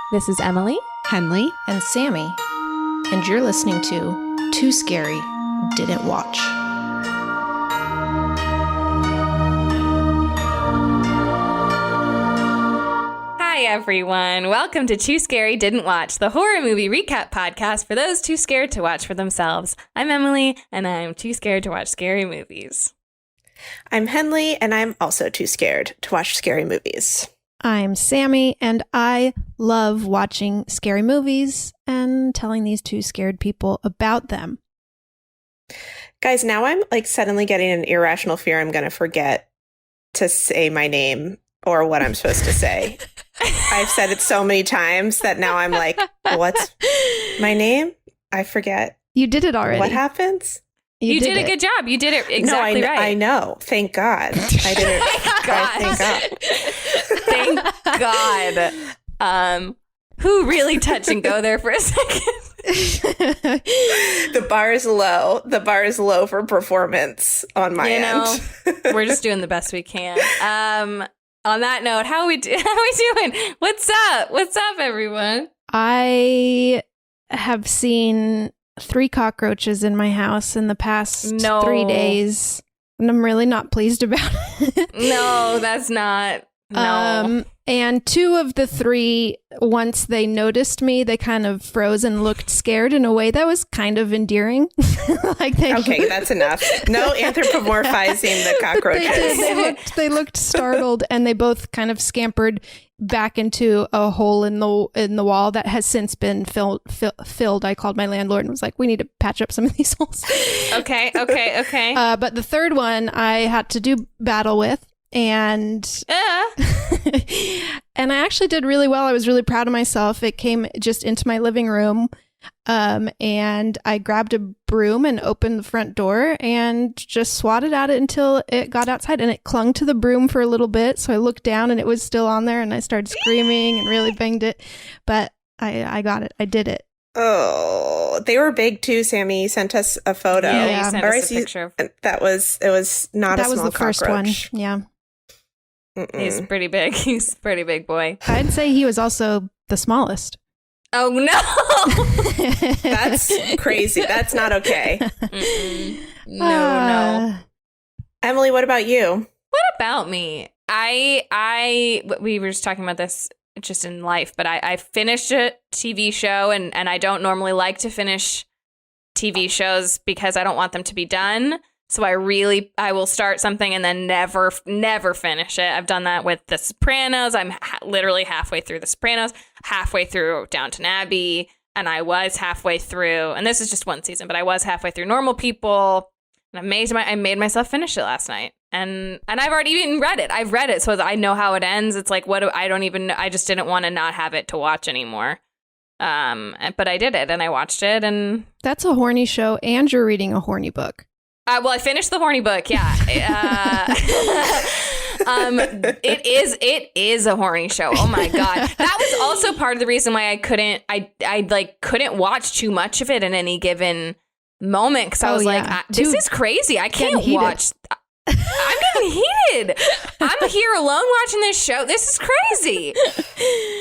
This is Emily, Henley, and Sammy, and you're listening to Too Scary Didn't Watch. Hi everyone. Welcome to Too Scary Didn't Watch, the horror movie recap podcast for those too scared to watch for themselves. I'm Emily, and I'm too scared to watch scary movies. I'm Henley, and I'm also too scared to watch scary movies. I'm Sammy, and I love watching scary movies and telling these two scared people about them. Guys, now I'm suddenly getting an irrational fear I'm going to forget to say my name or what I'm supposed to say. I've said it so many times that now I'm like, what's my name? I forget. You did it already. What happens? You did a good job. You did it exactly right. I know. Thank God. I did it. Thank God. Who really touch and go there for a second? The bar is low. The bar is low for performance on my end. We're just doing the best we can. On that note, how we doing? What's up? What's up, everyone? I have seen 3 cockroaches in my house in the past 3 days, and I'm really not pleased about it. No, that's not. No. And 2 of the 3, once they noticed me, they kind of froze and looked scared in a way that was kind of endearing. Okay, that's enough. No anthropomorphizing the cockroaches. They looked startled, and they both kind of scampered back into a hole in the wall that has since been filled. I called my landlord and was like, "We need to patch up some of these holes." Okay. But the 3rd one I had to do battle with. And and I actually did really well. I was really proud of myself. It came just into my living room, and I grabbed a broom and opened the front door and just swatted at it until it got outside, and it clung to the broom for a little bit. So I looked down and it was still on there, and I started screaming and really banged it, but I got it. I did it. Oh, they were big too. Sammy sent us a photo. Yeah, you sent us a picture. It was not a small cockroach. That was the first one. Yeah. Mm-mm. He's pretty big. He's a pretty big boy. I'd say he was also the smallest. Oh, no. That's crazy. That's not okay. No. Emily, what about you? What about me? We were just talking about this just in life, but I finished a TV show, and I don't normally like to finish TV shows because I don't want them to be done. So I will start something and then never finish it. I've done that with The Sopranos. I'm literally halfway through The Sopranos, halfway through Downton Abbey, and I was halfway through, and this is just one season, but I was halfway through Normal People, and I made myself finish it last night. And I've already even read it. I've read it, so I know how it ends. It's like, I don't even know. I just didn't want to not have it to watch anymore. But I did it, and I watched it, and that's a horny show, and you're reading a horny book. Well, I finished the horny book. Yeah. It is a horny show. Oh my God. That was also part of the reason why I couldn't watch too much of it in any given moment. Cause I was this is crazy. I can't watch. I'm getting heated. I'm here alone watching this show. This is crazy.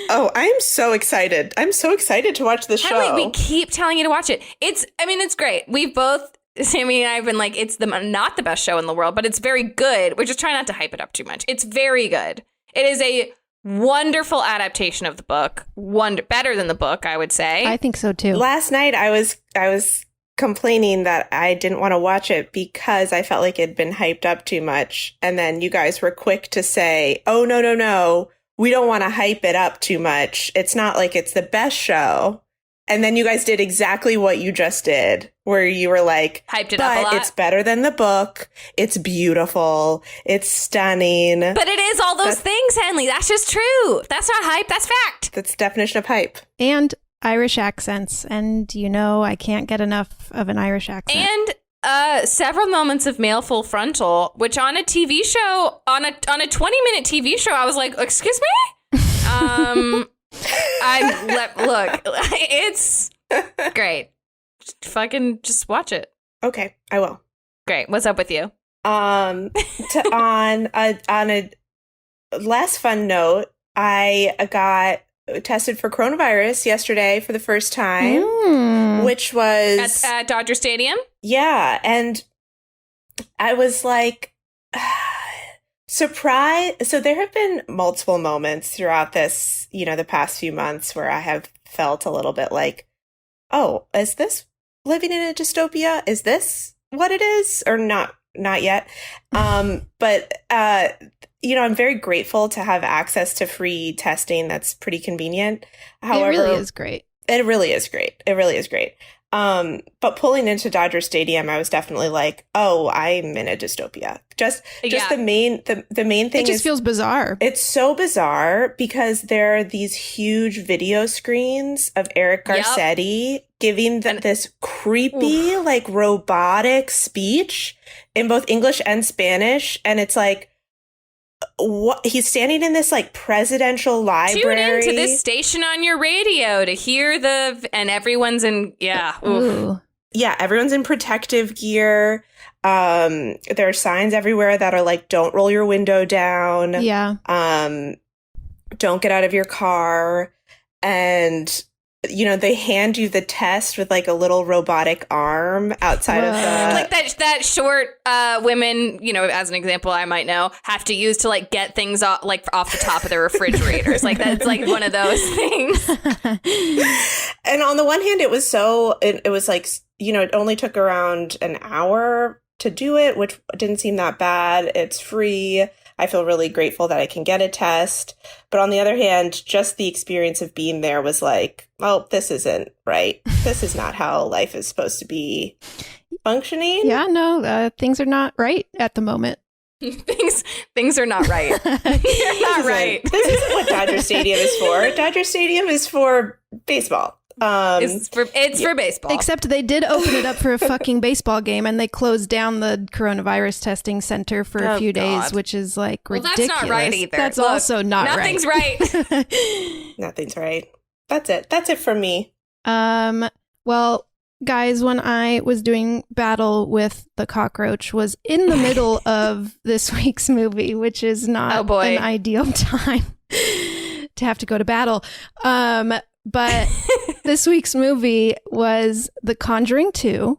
Oh, I'm so excited. I'm so excited to watch this show. We keep telling you to watch it. It's great. We've both, Sammy and I have been like, it's not the best show in the world, but it's very good. We're just trying not to hype it up too much. It's very good. It is a wonderful adaptation of the book. Better than the book, I would say. I think so too. Last night I was complaining that I didn't want to watch it because I felt like it had been hyped up too much. And then you guys were quick to say, oh, no. We don't want to hype it up too much. It's not like it's the best show. And then you guys did exactly what you just did, where you were like, hyped it up a lot. It's better than the book. It's beautiful. It's stunning. But it is all those things, Henley. That's just true. That's not hype. That's fact. That's the definition of hype. And Irish accents. And I can't get enough of an Irish accent. And several moments of male full frontal, which on a TV show, on a 20-minute TV show, I was like, excuse me? Look, it's great. Just watch it. Okay, I will. Great. What's up with you? On a less fun note, I got tested for coronavirus yesterday for the first time, which was at Dodger Stadium. Yeah, and I was like surprised. So there have been multiple moments throughout this, the past few months where I have felt a little bit like, oh, is this living in a dystopia? Is this what it is, or not yet? But I'm very grateful to have access to free testing. That's pretty convenient. However, it really is great. It really is great. It really is great. But pulling into Dodger Stadium, I was definitely like, oh, I'm in a dystopia. Just the main thing it just feels bizarre. It's so bizarre because there are these huge video screens of Eric Garcetti giving this creepy, like robotic speech in both English and Spanish. And it's like, what he's standing in this like presidential library. Tune into this station on your radio to hear and everyone's in everyone's in protective gear. There are signs everywhere that are like, don't roll your window down. Don't get out of your car. And they hand you the test with like a little robotic arm outside of the... Like that short women, as an example, I might know, have to use to like get things off the top of their refrigerators. Like that's like one of those things. And on the one hand, it was like, it only took around an hour to do it, which didn't seem that bad. It's free. I feel really grateful that I can get a test. But on the other hand, just the experience of being there was like, oh, this isn't right. This is not how life is supposed to be functioning. Yeah, no, things are not right at the moment. Things are not right. You're not right. This isn't what Dodger Stadium is for. Dodger Stadium is for baseball. It's for baseball. Except they did open it up for a fucking baseball game, and they closed down the coronavirus testing center for a few days, which is like ridiculous. That's not right either. That's also not nothing's right. Nothing's right. That's it. That's it from me. Well, guys, when I was doing Battle with the Cockroach was in the middle of this week's movie, which is not an ideal time to have to go to battle. But this week's movie was The Conjuring 2,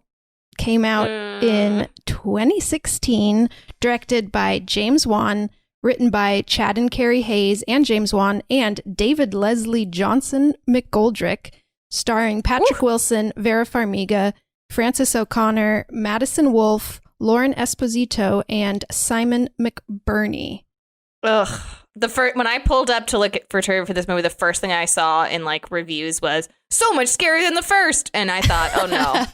came out in 2016, directed by James Wan, written by Chad and Carrie Hayes and James Wan, and David Leslie Johnson McGoldrick, starring Patrick Wilson, Vera Farmiga, Francis O'Connor, Madison Wolfe, Lauren Esposito, and Simon McBurney. Ugh. When I pulled up to look for this movie, the first thing I saw in like reviews was so much scarier than the first, and I thought, oh no.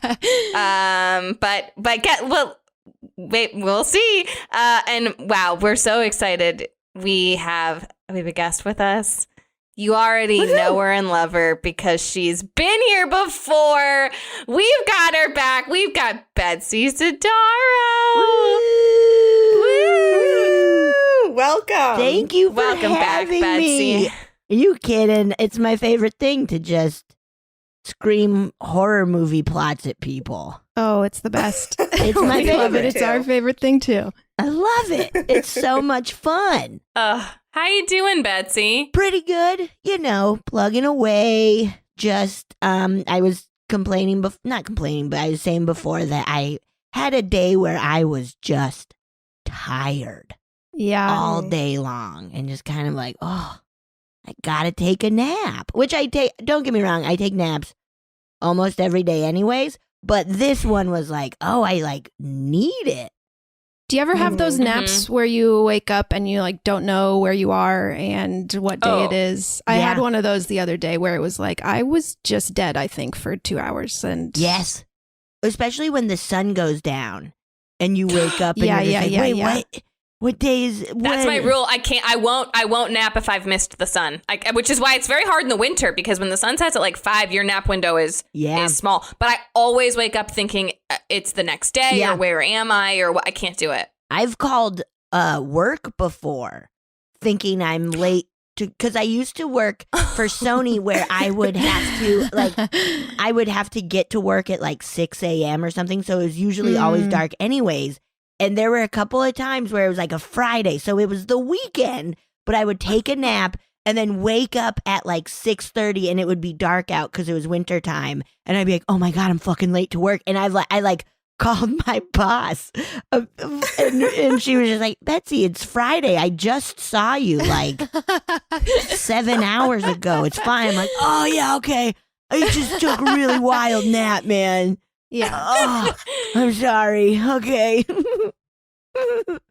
We'll see. And wow, we're so excited. We have a guest with us. You already know her and love her because she's been here before. We've got her back. We've got Betsy Sodaro. Woo! Welcome. Thank you for having me. Are you kidding? It's my favorite thing to just scream horror movie plots at people. Oh, it's the best. It's my favorite. It's our favorite thing too. I love it. It's so much fun. How you doing, Betsy? Pretty good. Plugging away. Just, I was not complaining, but I was saying before that I had a day where I was just tired. Yeah. All day long. And just kind of like, oh, I gotta take a nap. Which I take, don't get me wrong, I take naps almost every day anyways. But this one was like, oh, I like need it. Do you ever have those naps where you wake up and you like don't know where you are and what day it is? I had one of those the other day where it was like I was just dead, I think, for 2 hours. And yes, especially when the sun goes down and you wake up. And what day is? That's my rule. I won't nap if I've missed the sun. Which is why it's very hard in the winter because when the sun sets at like 5, your nap window is small. But I always wake up thinking it's the next day or where am I or what. I can't do it. I've called work before, thinking I'm late because I used to work for Sony where I would have to get to work at like 6 a.m. or something. So it was usually always dark anyways. And there were a couple of times where it was like a Friday, so it was the weekend, but I would take a nap and then wake up at like 6:30 and it would be dark out because it was winter time. And I'd be like, oh my God, I'm fucking late to work. And I like called my boss and she was just like, Betsy, it's Friday. I just saw you like 7 hours ago. It's fine. I'm like, oh yeah, okay. I just took a really wild nap, man. Yeah. Oh, I'm sorry. Okay.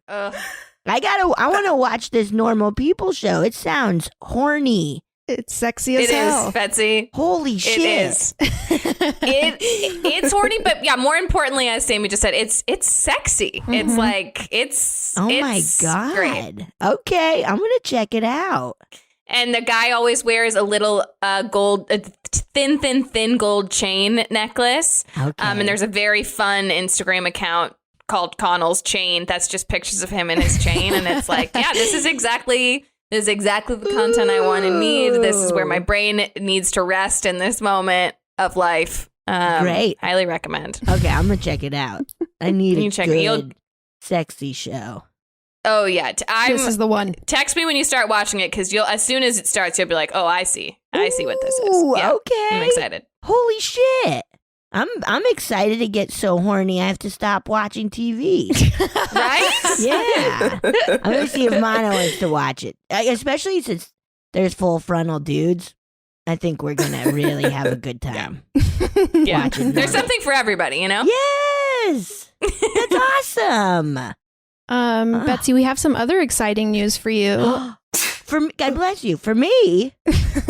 I want to watch this normal people show. It sounds horny. It's sexy as It hell. is, Betsy. Holy shit. It is. It's horny, but yeah, more importantly, as Sammy just said, it's sexy. Mm-hmm. It's like, it's Oh my it's God. great. Okay, I'm going to check it out. And the guy always wears a little gold, thin gold chain necklace. Okay. And there's a very fun Instagram account called Connell's Chain. That's just pictures of him and his chain. And it's like, yeah, this is exactly the content I want and need. This is where my brain needs to rest in this moment of life. Great. Highly recommend. Okay, I'm going to check it out. I need You a check it. good, sexy show. Oh, yeah. This is the one. Text me when you start watching it because as soon as it starts, you'll be like, oh, I see what this is. Ooh, Yeah, okay. I'm excited. Holy shit. I'm excited to get so horny I have to stop watching TV. Right? Yeah. I'm going to see if Mono wants to watch it. Especially since there's full frontal dudes. I think we're going to really have a good time. Yeah. Watching There's that. something for everybody, you know? Yes. That's awesome. Betsy, we have some other exciting news for you. God bless you. For me.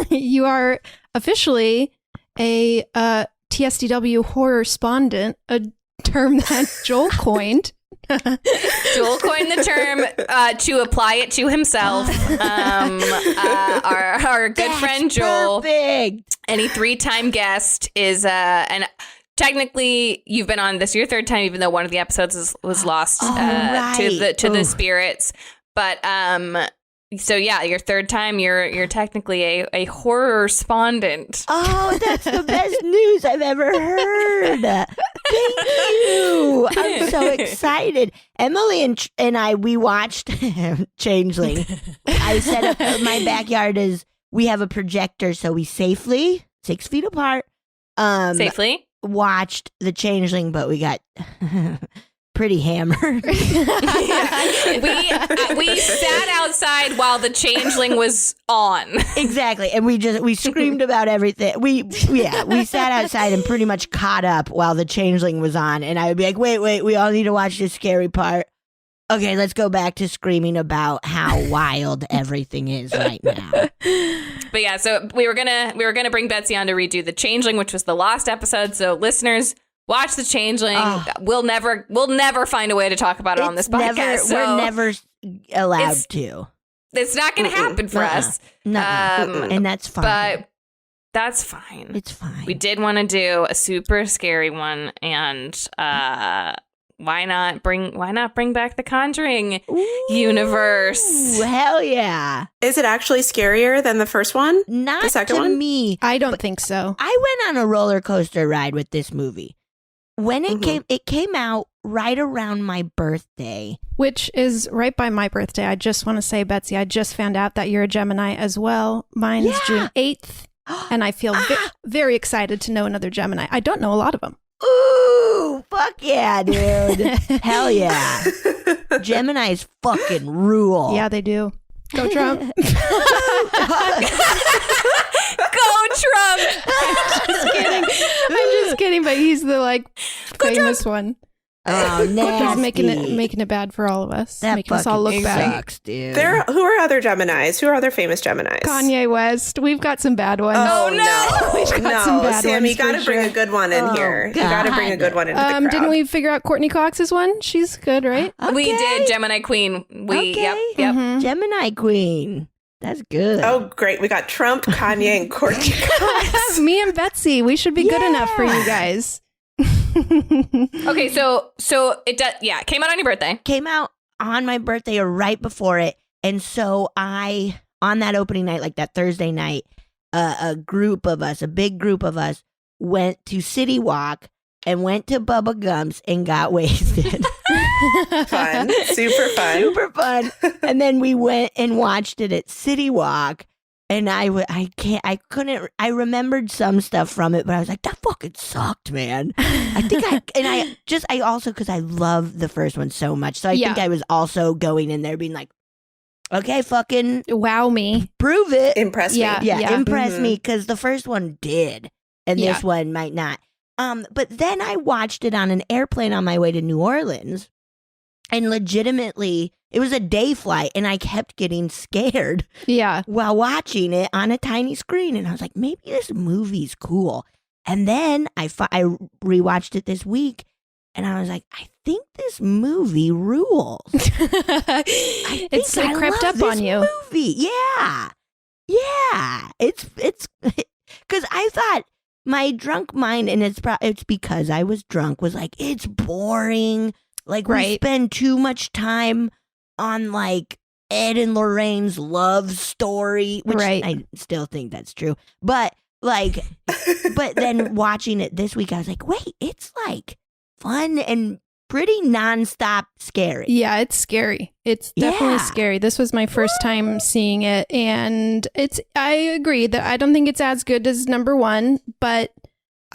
You are officially a TSDW horrorspondent, a term that Joel coined. Joel coined the term to apply it to himself. Our good friend Joel, Perfect. any 3-time guest, is and technically you've been on this your 3rd time, even though one of the episodes was lost right. to the spirits. But so yeah, your 3rd time, you're technically a horrorspondent. Oh, that's the best news I've ever heard. Thank you. I'm so excited. Emily and I, we watched Changeling. I set up my backyard we have a projector, so we safely, 6 feet apart, Safely. watched the Changeling, but we got pretty hammered. We sat outside while the Changeling was on. Exactly. And we screamed about everything. We sat outside and pretty much caught up while the Changeling was on. And I would be like, wait, we all need to watch this scary part. Okay, let's go back to screaming about how wild everything is right now. But yeah, so we were gonna bring Betsy on to redo the Changeling, which was the lost episode. So listeners, watch the Changeling. We'll never find a way to talk about it on this podcast. We're never allowed to. It's not going to happen for us. No, and that's fine. But that's fine. It's fine. We did want to do a super scary one, and why not bring back the Conjuring universe? Hell yeah! Is it actually scarier than the first one? Not the second to one? me. I don't think so. I went on a roller coaster ride with this movie. When it came out right around my birthday. Which is right by my birthday. I just want to say, Betsy, I just found out that you're a Gemini as well. Mine is June 8th. And I feel very excited to know another Gemini. I don't know a lot of them. Ooh, fuck yeah, dude. Hell yeah. Geminis fucking rule. Yeah, they do. Go Trump. Go Trump! I'm just kidding, but he's the famous one. Oh, nasty. He's making it bad for all of us. That making us all look fucking bad. sucks, dude. Who are other Geminis? Who are other famous Geminis? Kanye West. We've got some bad ones. Oh, no. We've got some bad Sam, ones you got to for bring sure. a good one in here. You got to bring a good one into the crowd. Didn't we figure out Courtney Cox's one? She's good, right? Okay. We did Gemini Queen. Yep. Mhm. Gemini Queen. That's good. Oh, great. We got Trump, Kanye, and Courtney Cox. Me and Betsy. We should be good enough for you guys. Okay, so it does. Yeah, it came out on your birthday. Came out on my birthday or right before it. And so on that opening night, like that Thursday night, a big group of us went to City Walk and went to Bubba Gump's and got wasted. Fun. Super fun. Super fun. And then we went and watched it at City Walk. And I remembered some stuff from it, but I was like, that fucking sucked, man. I also, because I love the first one so much. So I think I was also going in there being like, okay, fucking wow me. Prove it. Impress me. Yeah. Impress me, because the first one did. And Yeah. this one might not. But then I watched it on an airplane on my way to New Orleans. And legitimately, it was a day flight, and I kept getting scared while watching it on a tiny screen. And I was like, maybe this movie's cool. And then I rewatched it this week, and I was like, I think this movie rules. It's crept up on you. Movie. Yeah. It's because I thought my drunk mind, and it's because I was drunk, was like, it's boring. Like, we spend too much time on, like, Ed and Lorraine's love story, which I still think that's true. But, like, but then watching it this week, I was like, wait, it's, like, fun and pretty nonstop scary. Yeah, it's scary. It's definitely scary. This was my first time seeing it, and I agree that I don't think it's as good as number one, but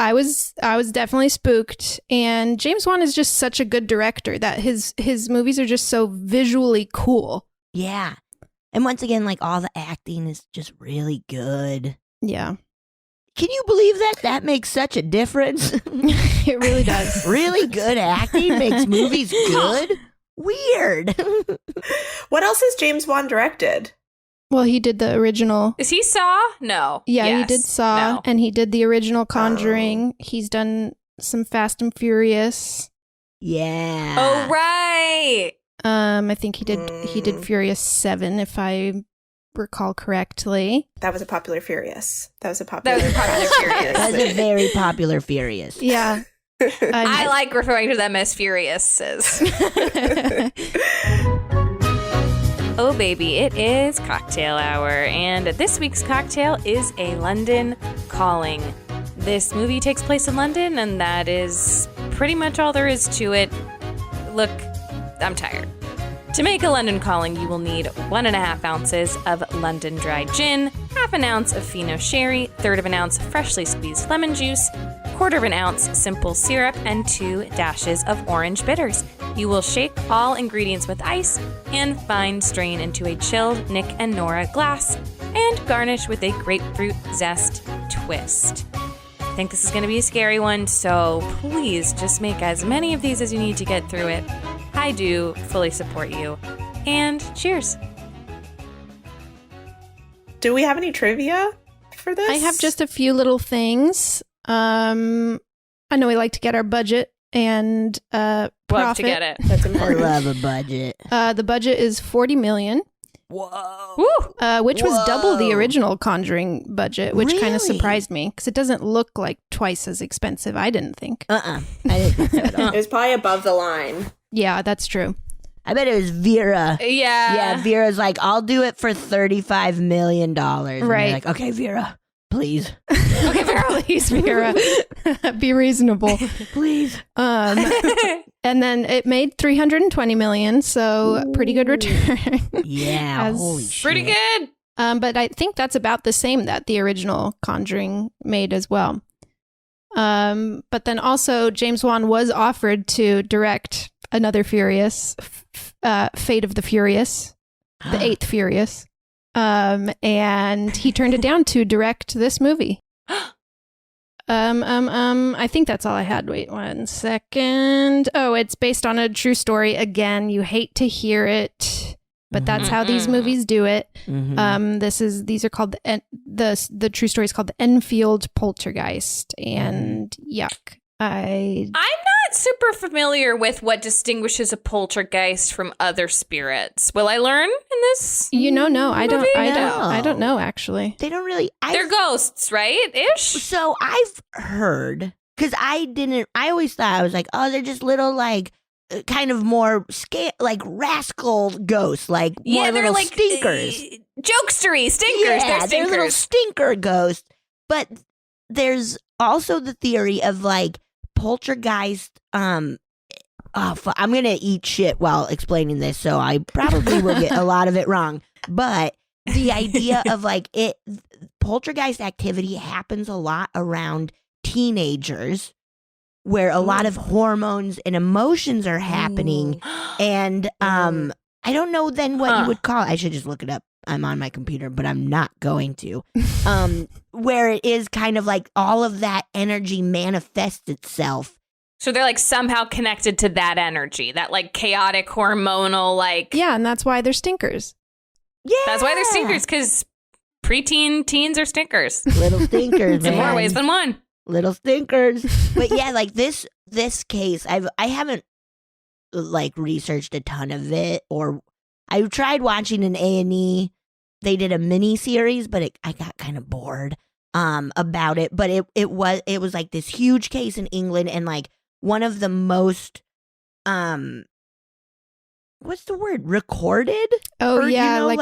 I was definitely spooked. And James Wan is just such a good director that his movies are just so visually cool. Yeah. And once again, like, all the acting is just really good. Yeah. Can you believe that? That makes such a difference. It really does. Really good acting makes movies good? Weird. What else has James Wan directed? Well, he did the original. Is he Saw? No. Yeah, Yes. he did Saw, No. and he did the original Conjuring. He's done some Fast and Furious. Yeah. Oh, right. I think he did Furious 7, if I recall correctly. That was a popular Furious. That was a popular Furious. That was a very popular Furious. Yeah. I like referring to them as Furiouses. Oh, baby, it is cocktail hour, and this week's cocktail is A London Calling. This movie takes place in London, and that is pretty much all there is to it. Look, I'm tired. To make A London Calling, you will need 1.5 ounces of London dry gin, 1/2 ounce of Fino sherry, 1/3 of an ounce freshly squeezed lemon juice, 1/4 of an ounce simple syrup, and 2 dashes of orange bitters. You will shake all ingredients with ice and fine strain into a chilled Nick and Nora glass and garnish with a grapefruit zest twist. I think this is going to be a scary one, so please just make as many of these as you need to get through it. I do fully support you. And cheers. Do we have any trivia for this? I have just a few little things. I know we like to get our budget and profit. Love to get it. That's I important. love a budget. The budget is $40 million. Whoa. Woo! Which was double the original Conjuring budget, which kind of Really? surprised me because it doesn't look like twice as expensive, I didn't think. I didn't think so at all. It was probably above the line. Yeah, that's true. I bet it was Vera. Yeah. Yeah, Vera's like, I'll do it for $35 million. And they're Right. like, okay, Vera, please. Okay, Vera. Please, Vera, be reasonable. Please. And then it made $320 million, so pretty good return. Yeah, As- holy shit. Pretty good. But I think that's about the same that the original Conjuring made as well. But then also James Wan was offered to direct another Furious, Fate of the Furious, the 8th Furious. And he turned it down to direct this movie. I think that's all I had. Wait 1 second. Oh, it's based on a true story. Again, you hate to hear it, but that's how these movies do it. Mhm. These are called the true story is called the Enfield Poltergeist, and yuck. I'm not super familiar with what distinguishes a poltergeist from other spirits. Will I learn in this? No, I don't. Movie? I don't know actually. They don't really. They're ghosts, right? Ish? So I've heard, because I always thought, I was like, oh, they're just little, like, kind of more like rascal ghosts, like more they're little like stinkers. Jokestery, stinkers. Yeah, they're they're stinkers. little stinker ghosts. But there's also the theory of, like, poltergeist. I'm gonna eat shit while explaining this, so I probably will get a lot of it wrong. But the idea of like poltergeist activity happens a lot around teenagers where a lot of hormones and emotions are happening. And I don't know then what you would call it. I should just look it up. I'm on my computer, but I'm not going to. Where it is kind of like all of that energy manifests itself. So they're like somehow connected to that energy, that like chaotic hormonal like. Yeah, and that's why they're stinkers. Yeah. That's why they're stinkers, because preteen teens are stinkers. Little stinkers, In man. more ways than one. Little stinkers. But yeah, like this case, I haven't like researched a ton of it, or I tried watching an A&E. They did a mini series, but I got kind of bored about it. But it was like this huge case in England, and like one of the most what's the word? Recorded? Oh, Or, yeah, you know, like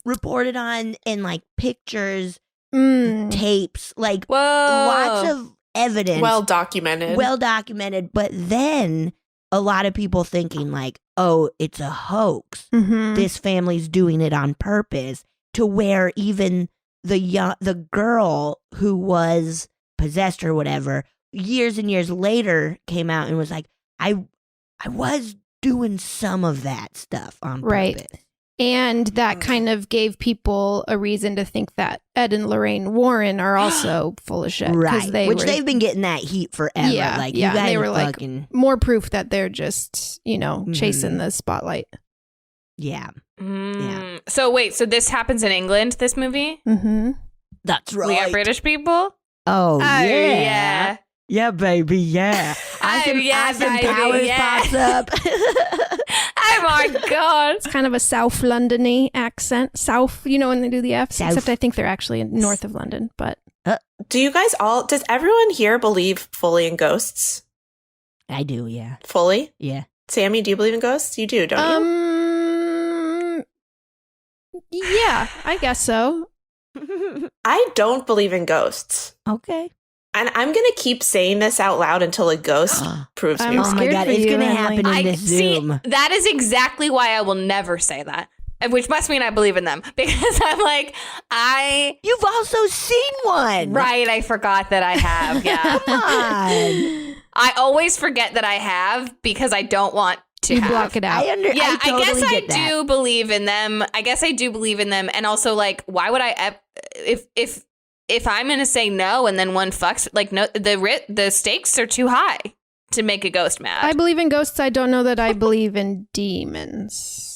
reported on in like pictures, tapes, like Whoa. lots of evidence. Well documented. But then a lot of people thinking like, oh, it's a hoax. Mhm. This family's doing it on purpose, to where even the girl who was possessed or whatever, years and years later came out and was like, I was doing some of that stuff on Right. purpose. And that kind of gave people a reason to think that Ed and Lorraine Warren are also full of shit. 'cause Right. Which were they've been getting that heat forever. Yeah, like, yeah, you guys they were are like- fucking, more proof that they're just, chasing the spotlight. yeah. So wait, so this happens in England, this movie? Mm-hmm. That's right. We got British people? Oh, yeah. yeah. Yeah, baby, yeah. Awesome, yeah, awesome baby, Powers yeah. pops up. Oh my God. It's kind of a South London-y accent. South, when they do the F's. South. Except I think they're actually north of London, but... Does everyone here believe fully in ghosts? I do, yeah. Fully? Yeah. Sammy, do you believe in ghosts? You do, don't you? Yeah, I guess so. I don't believe in ghosts. Okay. And I'm going to keep saying this out loud until a ghost proves me I'm wrong. Oh my scared God, for it's you, going to Henley. happen in this Zoom. That is exactly why I will never say that. Which must mean I believe in them. Because I'm like, You've also seen one. Right, I forgot that I have, yeah. Come on. I always forget that I have because I don't want to You have. block it out. Yeah, I totally guess I get that. do believe in them. I guess I do believe in them. And also, like, why would I, if I'm going to say no and then one fucks, like, no, the stakes are too high to make a ghost mad. I believe in ghosts. I don't know that I believe in demons.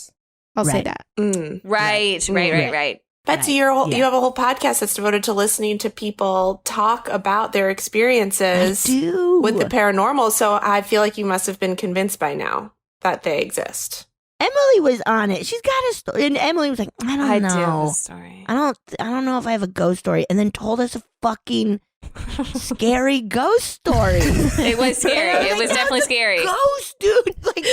I'll say Right. that. Right. Betsy, Right. you have a whole podcast that's devoted to listening to people talk about their experiences I do. with the paranormal. So I feel like you must have been convinced by now that they exist. Emily was on it. She's got a story. And Emily was like, I don't I know. do have a story. I don't know if I have a ghost story. And then told us a fucking scary ghost story. It was scary. And I It was like, definitely "That's a scary. Ghost, dude. Like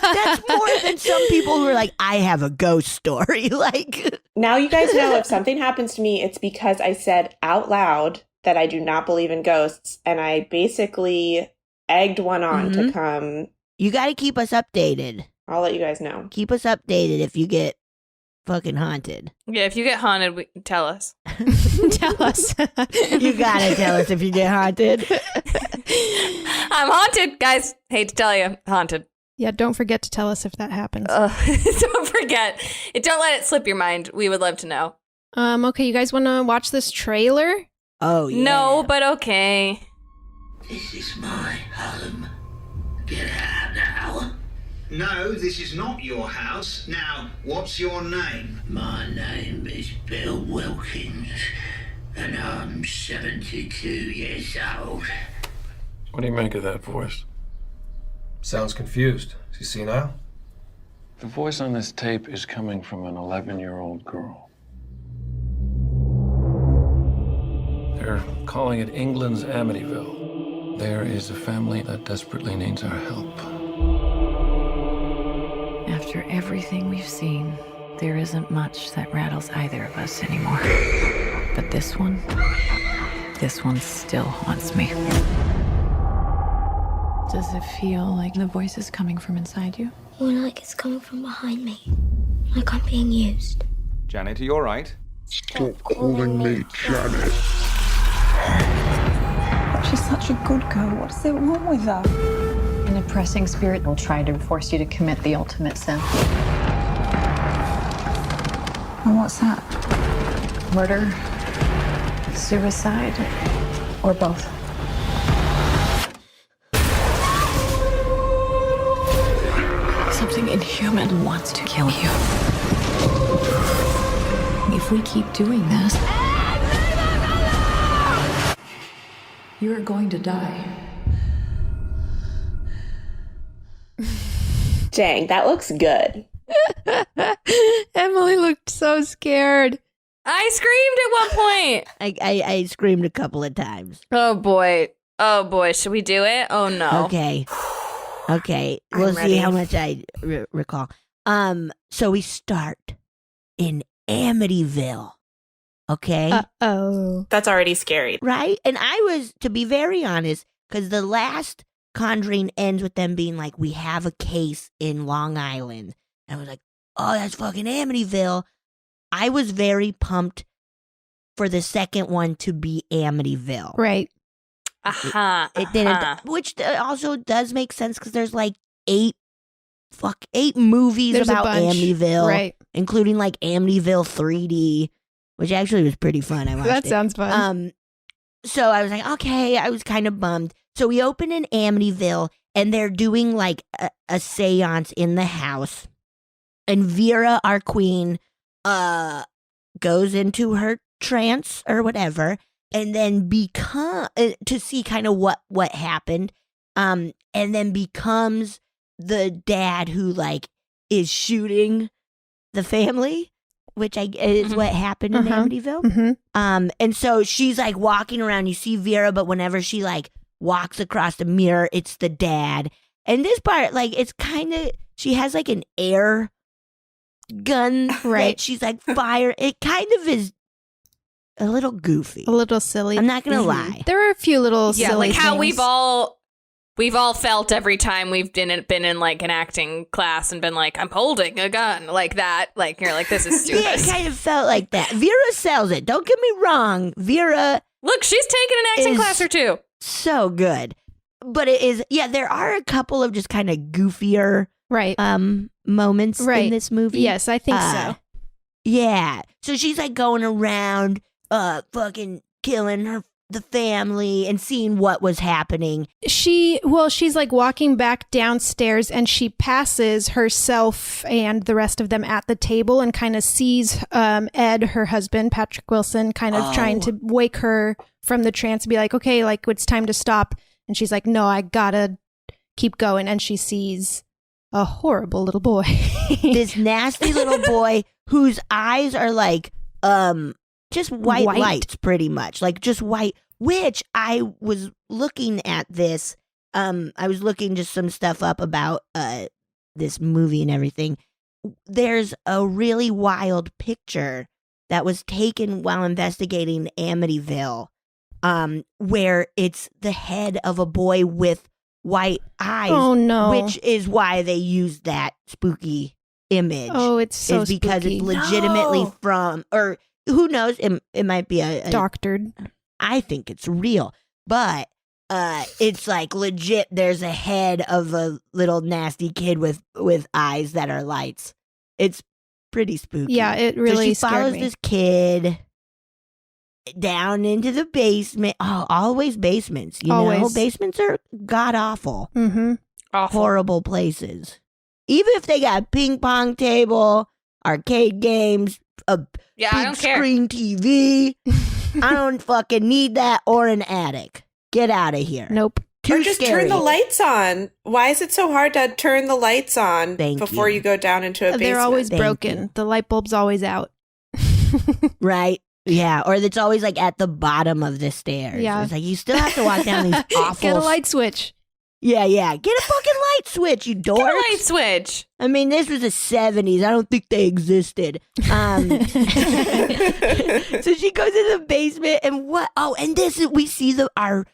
that's more than some people who are like, I have a ghost story. Like, Now you guys know if something happens to me, it's because I said out loud that I do not believe in ghosts. And I basically egged one on to come. you got to keep us updated. I'll let you guys know. Keep us updated if you get fucking haunted. Yeah, if you get haunted, tell us. Tell us. You gotta tell us if you get haunted. I'm haunted, guys. Hate to tell you, haunted. Yeah, don't forget to tell us if that happens. Don't forget. Don't let it slip your mind. We would love to know. Okay, you guys want to watch this trailer? Oh yeah. No, but okay. This is my home. Get out now. No, this is not your house. Now, what's your name? My name is Bill Wilkins, and I'm 72 years old. What do you make of that voice? Sounds confused. Is he senile? The voice on this tape is coming from an 11-year-old girl. They're calling it England's Amityville. There is a family that desperately needs our help. After everything we've seen, there isn't much that rattles either of us anymore. But this one still haunts me. Does it feel like the voice is coming from inside you? More like it's coming from behind me. Like I'm being used. Janet, are you all right? Stop calling me Janet. She's such a good girl. What's there wrong with her? An oppressing spirit will try to force you to commit the ultimate sin. And what's that? Murder, suicide, or both. Something inhuman wants to kill you. If we keep doing this, you're going to die. Dang, that looks good. Emily looked so scared. I screamed at one point. I screamed a couple of times. Oh boy. Should we do it? Oh no. Okay. We'll see how much I recall. So we start in Amityville. Okay. Uh-oh. That's already scary. Right? And I was, to be very honest, because the last Conjuring ends with them being like, we have a case in Long Island. And I was like, oh, that's fucking Amityville. I was very pumped for the second one to be Amityville. Right. It didn't, which also does make sense because there's like 8 movies There's about a bunch. Amityville, Right. including like Amityville 3D, which actually was pretty fun. I watched That it. sounds fun. So I was like, okay, I was kind of bummed. So we open in Amityville and they're doing like a seance in the house. And Vera, our queen, goes into her trance or whatever, and then to see kind of what happened, and then becomes the dad who like is shooting the family, which is what happened in Amityville. Mm-hmm. And so she's like walking around. You see Vera, but whenever she like walks across the mirror, it's the dad. And this part, like, it's kind of, she has like an air gun, right? That she's like fire. It kind of is a little goofy, a little silly. I'm not gonna lie. There are a few little silly like how things. we've all felt every time we've been in like an acting class and been like, I'm holding a gun like that. Like you're like, this is stupid. Yeah, it kind of felt like that. Vera sells it. Don't get me wrong. Vera, look, she's taken an acting class or two. So good, but it is. Yeah, there are a couple of just kind of goofier, right? Moments right. in this movie. Yes, I think so. Yeah. So she's like going around, fucking killing the family and seeing what was happening. She's like walking back downstairs and she passes herself and the rest of them at the table and kind of sees Ed, her husband, Patrick Wilson, kind of trying to wake her from the trance and be like, okay, like it's time to stop. And she's like, no, I gotta keep going. And she sees a horrible little boy. This nasty little boy whose eyes are like just white lights, pretty much. Like just white, which I was looking at this. I was looking just some stuff up about this movie and everything. There's a really wild picture that was taken while investigating Amityville, where it's the head of a boy with white eyes. Oh no! Which is why they used that spooky image. Oh, it's so is because spooky. it's legitimately from, or who knows? It might be a doctored. I think it's real, but it's like legit. There's a head of a little nasty kid with eyes that are lights. It's pretty spooky. Yeah, it really so she follows this kid down into the basement. Oh, always basements. You know, basements are god awful. Mm-hmm. Horrible places. Even if they got a ping pong table, arcade games, a big I don't care. screen TV. I don't fucking need that or an attic. Get out of here. Nope. Too or just scary. turn the lights on. Why is it so hard to turn the lights on before you go down into a basement? They're always broken. The light bulb's always out. Right? Yeah. Or it's always like at the bottom of the stairs. Yeah. It's like you still have to walk down these awful. Get a light switch. Yeah. Get a fucking light switch, you dorks. Get a light switch. I mean, this was the 70s. I don't think they existed. So she goes in the basement and what? Oh, and we see our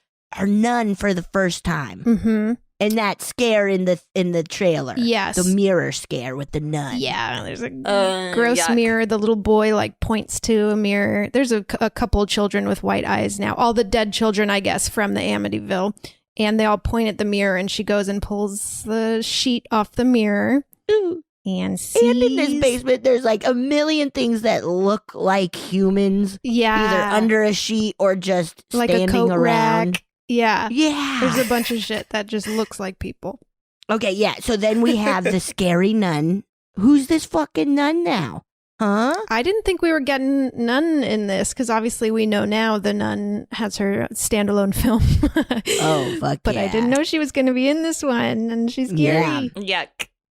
nun for the first time. Mm-hmm. And that scare in the trailer. Yes. The mirror scare with the nun. Yeah, there's a gross yuck. mirror. The little boy like points to a mirror. There's a couple of children with white eyes now. All the dead children, I guess, from the Amityville. And they all point at the mirror, and she goes and pulls the sheet off the mirror. Ooh. And sees... And in this basement, there's like a million things that look like humans. Yeah. Either under a sheet or just like standing a coat around. rack. Yeah. Yeah. There's a bunch of shit that just looks like people. Okay, yeah. So then we have the scary nun. Who's this fucking nun now? Huh? I didn't think we were getting Nun in this because obviously we know now the Nun has her standalone film. Oh, fuck But yeah. I didn't know she was going to be in this one, and she's scary. Yuck.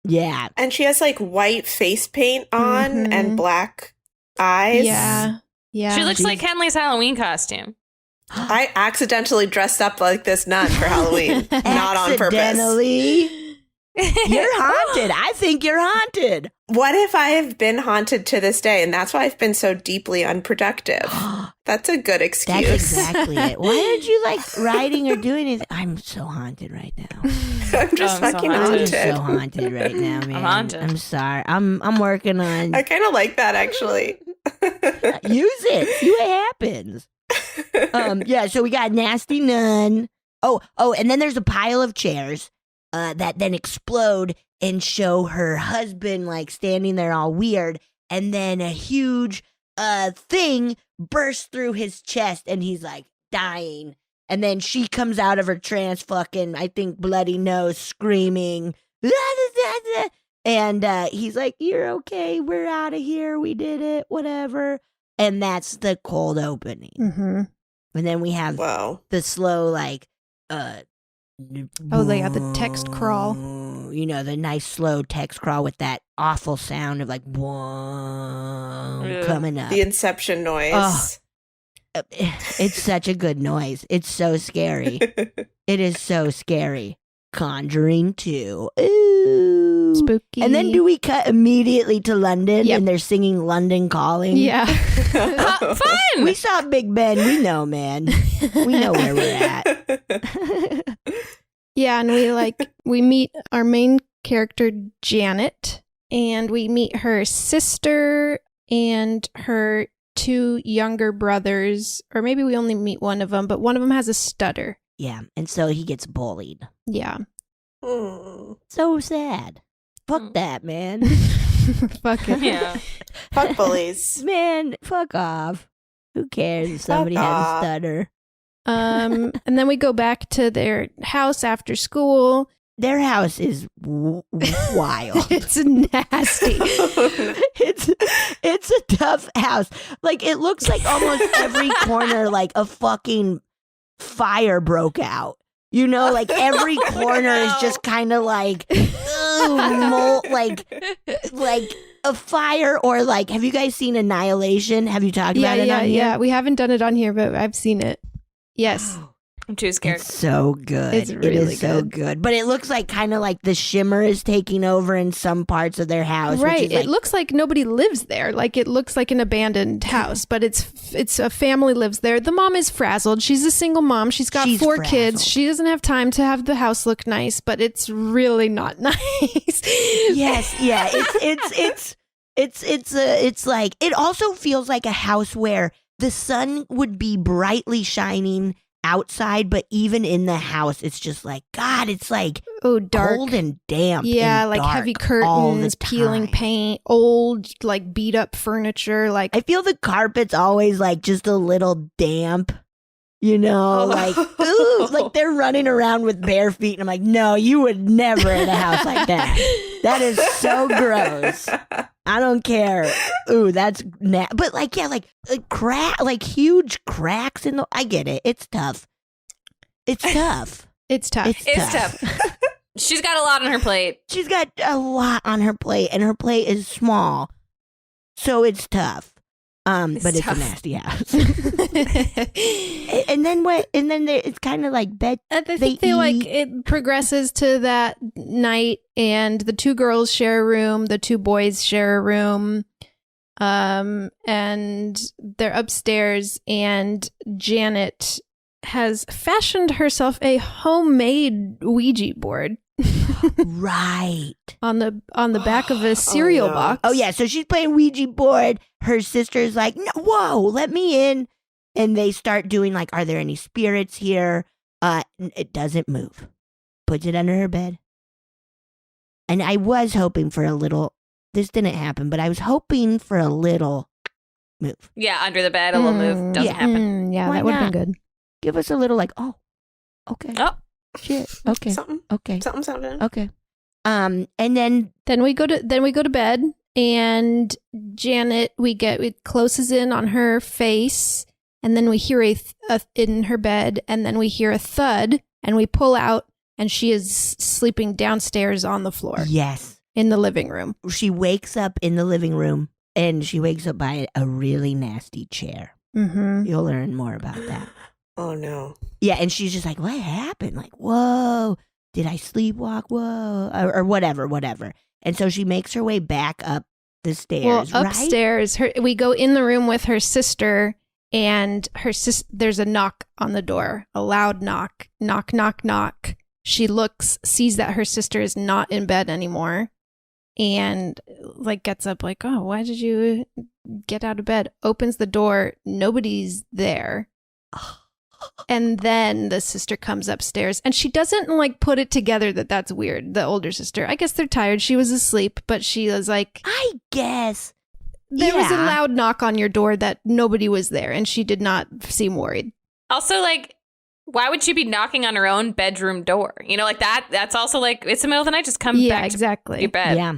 Yeah. And she has like white face paint on and black eyes. Yeah. Yeah. She looks like Henley's Halloween costume. I accidentally dressed up like this nun for Halloween, not on purpose. Accidentally? You're haunted. I think you're haunted. What if I have been haunted to this day, and that's why I've been so deeply unproductive? That's a good excuse. That's exactly it. Why aren't you like writing or doing anything? I'm so haunted right now. I'm just I'm so fucking haunted. I'm haunted. so haunted right now, man. I'm haunted. I'm sorry. I'm working on. I kind of like that, actually. Use it. See what happens. Yeah, so we got Nasty Nun. Oh, and then there's a pile of chairs that then explode and show her husband like standing there all weird, and then a huge thing bursts through his chest and he's like dying. And then she comes out of her trance fucking, I think, bloody nose, screaming. And he's like, "You're okay. We're out of here. We did it. Whatever." And that's the cold opening. Mm-hmm. And then we have the slow, like, oh, they got the text crawl. You know, the nice slow text crawl with that awful sound of like, whoa, coming up. The Inception noise. Oh, it's such a good noise. It's so scary. It is so scary. Conjuring 2. Ooh. Spooky. And then do we cut immediately to London Yep. and they're singing London Calling? Yeah. Fun. We saw Big Ben. We know, man. We know where we're at. Yeah, and we meet our main character, Janet, and we meet her sister and her 2 younger brothers, or maybe we only meet one of them, but one of them has a stutter. Yeah, and so he gets bullied. Yeah. So sad. Fuck that, man. Fuck it. Yeah. Fuck bullies. Man, fuck off. Who cares if somebody has a stutter? And then we go back to their house after school. Their house is wild. It's nasty. It's a tough house. Like, it looks like almost every corner, like a fucking fire broke out. You know, like every corner is just kind of like, like a fire, or like, have you guys seen Annihilation? Have you talked about it on here? Yeah. We haven't done it on here, but I've seen it. Yes. I'm too scared. It's so good. It's really it is so good. But it looks like kind of like the shimmer is taking over in some parts of their house. Right. Which is like, it looks like nobody lives there. Like it looks like an abandoned house, but it's a family lives there. The mom is frazzled. She's a single mom. She's got 4 kids. She doesn't have time to have the house look nice, but it's really not nice. Yes. Yeah. It's like, it also feels like a house where the sun would be brightly shining outside, but even in the house, it's just like, God, it's like dark, cold and damp. Yeah, and like dark heavy all the curtains, peeling time. paint, old, like beat up furniture. Like I feel the carpet's always like just a little damp. You know, like, ooh, like they're running around with bare feet. And I'm like, no, you would never in a house like that. That is so gross. I don't care. Ooh, that's but like, yeah, like like huge cracks in the. I get it. It's tough. It's tough. It's tough. It's tough. She's got a lot on her plate. She's got a lot on her plate, and her plate is small, so it's tough. But it's a nasty house. And then what? And then it's kind of like bed. I feel like it progresses to that night, and the 2 girls share a room, the 2 boys share a room, and they're upstairs, and Janet has fashioned herself a homemade Ouija board. Right. On the back of a cereal box. Oh, yeah. So she's playing Ouija board. Her sister's like, no, whoa, let me in. And they start doing like, are there any spirits here? It doesn't move. Puts it under her bed. And I was hoping for a little, this didn't happen, but I was hoping for a little move. Yeah, under the bed, a little move. Doesn't happen. Yeah, Why that would have not? been good. Give us a little like, oh, okay. Oh. Shit. Okay. Something. Okay. Something. Okay. And then we go to bed, and Janet, it closes in on her face, and then we hear in her bed, and then we hear a thud, and we pull out, and she is sleeping downstairs on the floor. Yes. In the living room. She wakes up in the living room, and she wakes up by a really nasty chair. Mm-hmm. You'll learn more about that. Oh, no. Yeah, and she's just like, what happened? Like, whoa, did I sleepwalk? Whoa, or whatever. And so she makes her way back up the stairs, Well, upstairs, we go in the room with her sister, and there's a knock on the door, a loud knock. Knock, knock, knock. She sees that her sister is not in bed anymore, and like gets up like, oh, why did you get out of bed? Opens the door. Nobody's there. And then the sister comes upstairs, and she doesn't like put it together that that's weird. The older sister, I guess they're tired. She was asleep, but she was like, I guess there was a loud knock on your door that nobody was there, and she did not seem worried. Also, like, why would she be knocking on her own bedroom door? You know, like that's also like, it's the middle of the night. Just come back to your bed. Yeah.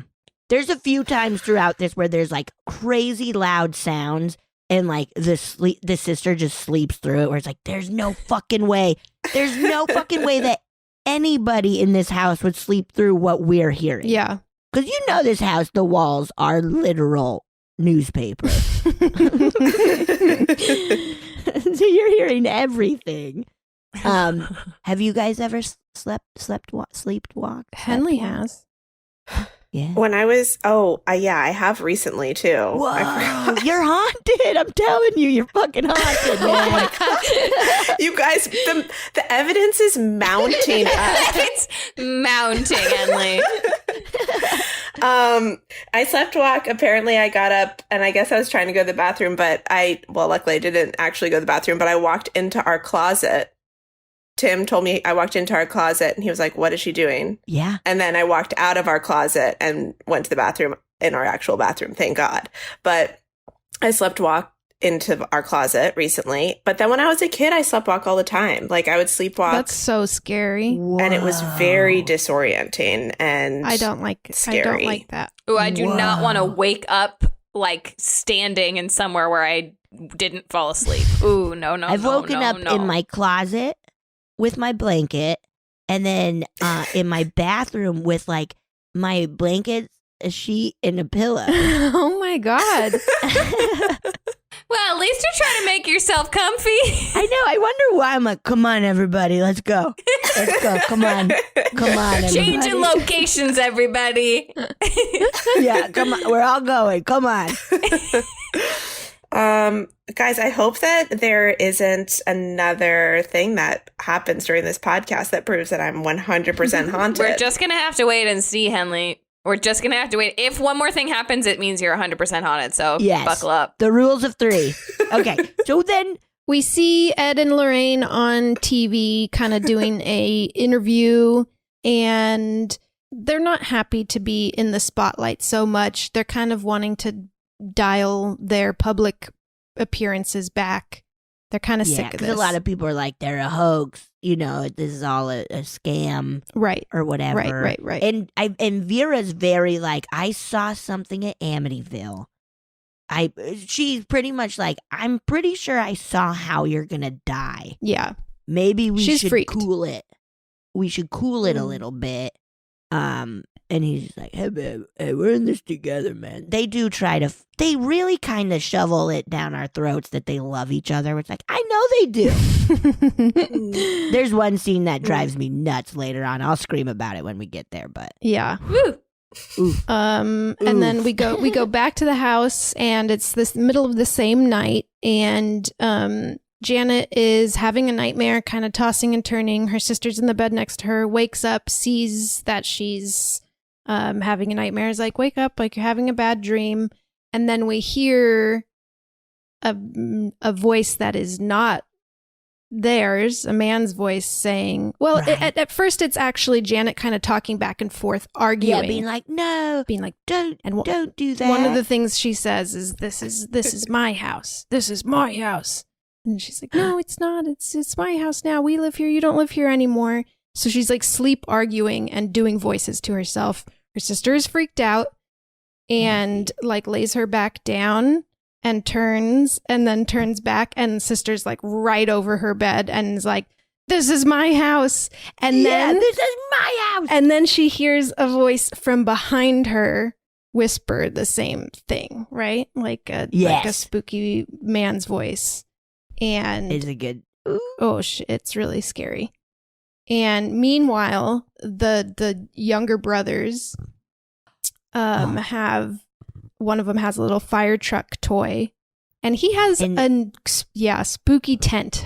There's a few times throughout this where there's like crazy loud sounds. And like the sister just sleeps through it, where it's like, there's no fucking way that anybody in this house would sleep through what we're hearing. Yeah. Because you know this house, the walls are literal newspaper. So you're hearing everything. Have you guys ever sleepwalked? Henley has. Yeah. When I was, I have recently too. Whoa, you're haunted. I'm telling you, you're fucking haunted, man. Oh my God. You guys, the evidence is mounting up. It's mounting, Henley. I slept walk. Apparently I got up, and I guess I was trying to go to the bathroom, but luckily I didn't actually go to the bathroom, but I walked into our closet. Tim told me I walked into our closet, and he was like, what is she doing? Yeah. And then I walked out of our closet and went to the bathroom, in our actual bathroom, thank God. But I slept walk into our closet recently. But then when I was a kid, I slept walk all the time. Like, I would sleepwalk. That's so scary. And it was very disorienting and I don't like that. Oh, I do not want to wake up like standing in somewhere where I didn't fall asleep. Ooh, no. I've woken up in my closet with my blanket, and then in my bathroom with like my blanket, a sheet, and a pillow. Oh my God. Well, at least you're trying to make yourself comfy. I know. I wonder why. I'm like, come on, everybody. Let's go. Let's go. Come on. Come on, everybody. Changing locations, everybody. Yeah, come on. We're all going. Come on. Guys, I hope that there isn't another thing that happens during this podcast that proves that I'm 100% haunted. We're just going to have to wait and see, Henley. We're just going to have to wait. If one more thing happens, it means you're 100% haunted. So buckle up. The rules of 3. Okay. So then we see Ed and Lorraine on TV kind of doing a interview, and they're not happy to be in the spotlight so much. They're kind of wanting to dial their public appearances back. They're kind of sick of this. A lot of people are like, they're a hoax. You know, this is all a scam. Right. Or whatever. Right. And Vera's very like, I saw something at Amityville. She's pretty much like, I'm pretty sure I saw how you're going to die. Yeah. Maybe we should freaked. cool it. We should cool it a little bit. And he's just like, hey, babe, hey, we're in this together, man. They do try to, they really kind of shovel it down our throats that they love each other. It's like, I know they do. There's one scene that drives me nuts later on. I'll scream about it when we get there, but. Yeah. Woo. Oof. And then we go back to the house, and it's this middle of the same night, and Janet is having a nightmare, kind of tossing and turning. Her sister's in the bed next to her, wakes up, sees that she's having a nightmare, is like, wake up, like you're having a bad dream. And then we hear a voice that is not theirs, a man's voice saying, well, Right. at first it's actually Janet kind of talking back and forth, arguing. Yeah, being like, no, being like, don't do that. One of the things she says is, this is my house. This is my house. And she's like, no, it's not. It's my house now. We live here. You don't live here anymore. So she's like sleep arguing and doing voices to herself. Her sister is freaked out and like lays her back down and turns back, and sister's like right over her bed and is like, this is my house. And then this is my house. And then she hears a voice from behind her whisper the same thing, right? Like a spooky man's voice. And Is it good? Ooh. Oh, it's really scary. And meanwhile, the younger brothers have, one of them has a little fire truck toy, and he has a spooky tent.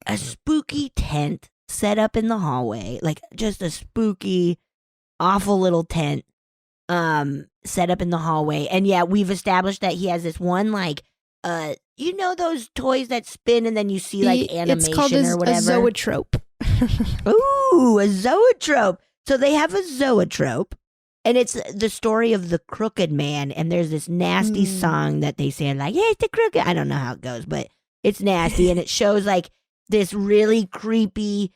A spooky tent set up in the hallway, like just a spooky, awful little tent set up in the hallway. And yeah, we've established that he has this one, like, you know those toys that spin and then you see like animation it's called or whatever? A zoetrope. Ooh, a zoetrope. So they have a zoetrope, and it's the story of the crooked man, and there's this nasty song that they say, like, yeah, it's the crooked. I don't know how it goes, but it's nasty, and it shows like this really creepy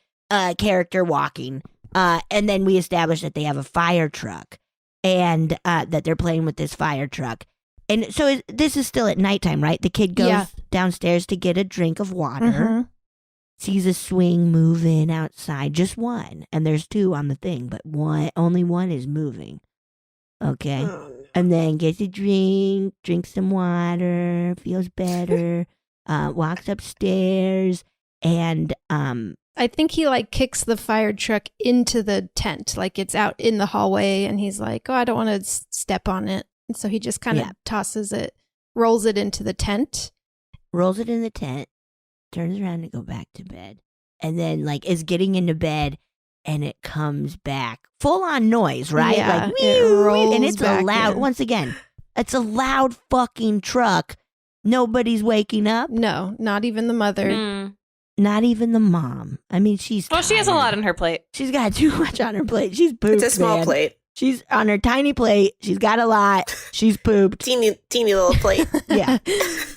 character walking. And then we establish that they have a fire truck, and that they're playing with this fire truck. And so this is still at nighttime, right? The kid goes downstairs to get a drink of water. Mm-hmm. Sees a swing moving outside, just one, and there's two on the thing, but only one is moving. Okay, and then gets a drink, drinks some water, feels better, walks upstairs, and I think he like kicks the fire truck into the tent, like it's out in the hallway, and he's like, oh, I don't want to step on it, and so he just kind of tosses it, rolls it into the tent, turns around to go back to bed, and then like is getting into bed, and it comes back full on noise, right? Yeah, like it rolls and it's back a loud. in. Once again, it's a loud fucking truck. Nobody's waking up. No, not even the mother. Not even the mom. I mean, she's Well, she has a lot on her plate. She's got too much on her plate. She's pooped. It's a small man. plate. She's on her tiny plate. She's got a lot. She's pooped. Teeny little plate. Yeah.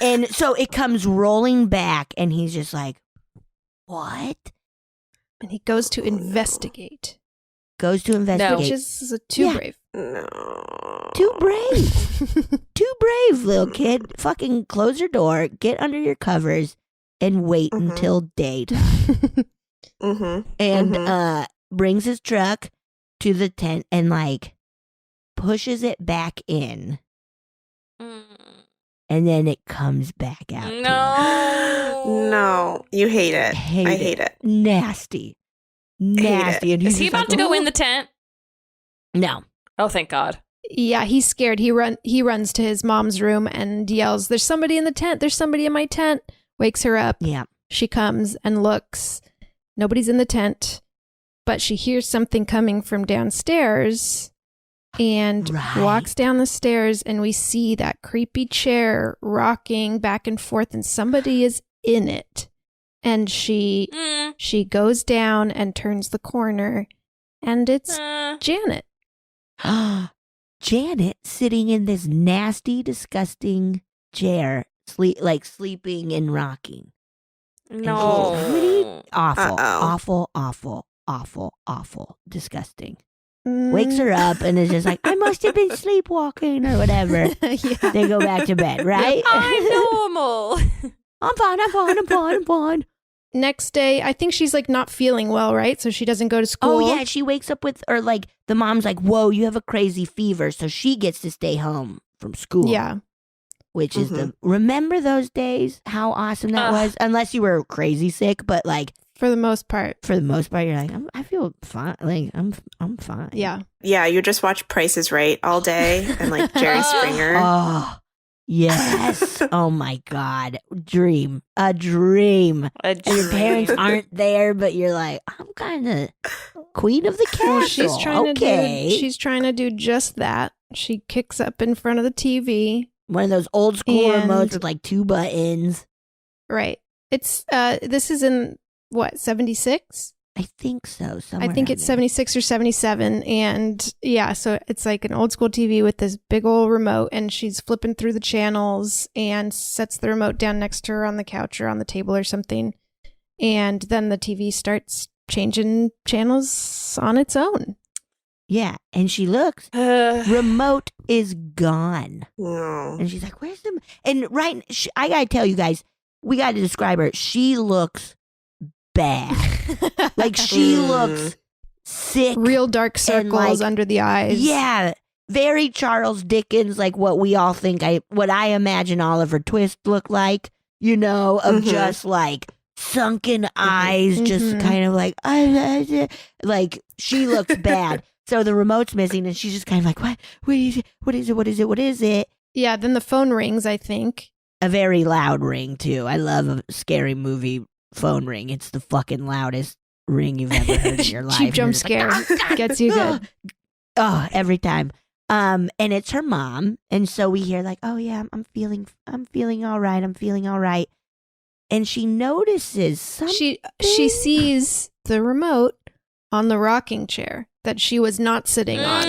And so it comes rolling back, and he's just like, what? And he goes to investigate. Which is too brave. No. Too brave. Too brave, little kid. Fucking close your door, get under your covers, and wait until daytime. And brings his truck to the tent and like pushes it back in. And then it comes back out. No, you hate it. I hate it. Nasty. And Is he about to go in the tent? No. Oh, thank God. Yeah, he's scared. He runs to his mom's room and yells, "There's somebody in the tent. There's somebody in my tent." Wakes her up. Yeah. She comes and looks. Nobody's in the tent, but she hears something coming from downstairs and walks down the stairs, and we see that creepy chair rocking back and forth, and somebody is in it. And she goes down and turns the corner, and it's Janet. Janet sitting in this nasty, disgusting chair, sleeping and rocking. No. And she's really awful, disgusting. Wakes her up and is just like, I must have been sleepwalking or whatever. Yeah. They go back to bed, right? I'm normal. I'm fine. Next day, I think she's like not feeling well, right? So she doesn't go to school. Oh, yeah. She wakes up with, or like the mom's like, whoa, you have a crazy fever. So she gets to stay home from school. Yeah. Which is remember those days? How awesome that was? Unless you were crazy sick, but like. For the most part, you're like, I feel fine. Like, I'm fine. Yeah. Yeah, you just watch Price is Right all day and like Jerry Springer. Oh, Yes. Oh my God. Dream. A dream. And your parents aren't there, but you're like, I'm kind of queen of the castle. Well, she's trying to do just that. She kicks up in front of the TV. One of those old school remotes with like 2 buttons. Right. It's this is in what, 76? I think so. I think it's 76 or 77. And yeah, so it's like an old school TV with this big old remote, and she's flipping through the channels and sets the remote down next to her on the couch or on the table or something. And then the TV starts changing channels on its own. Yeah. And she looks, remote is gone. No. And she's like, where's the, and I got to tell you guys, we got to describe her. She looks bad. Like she looks sick. Real dark circles under the eyes. Yeah. Very Charles Dickens, like what we all think what I imagine Oliver Twist looked like, of just like sunken eyes, just kind of like she looks bad. So the remote's missing and she's just kind of like, what is it? Yeah, then the phone rings, I think. A very loud ring too. I love a scary movie phone ring. It's the fucking loudest ring you've ever heard in your life. Cheap jump scare. Gets you good. Oh, every time. And it's her mom. And so we hear like, oh yeah, I'm feeling all right. I'm feeling all right. And she notices something. She sees the remote on the rocking chair that she was not sitting on.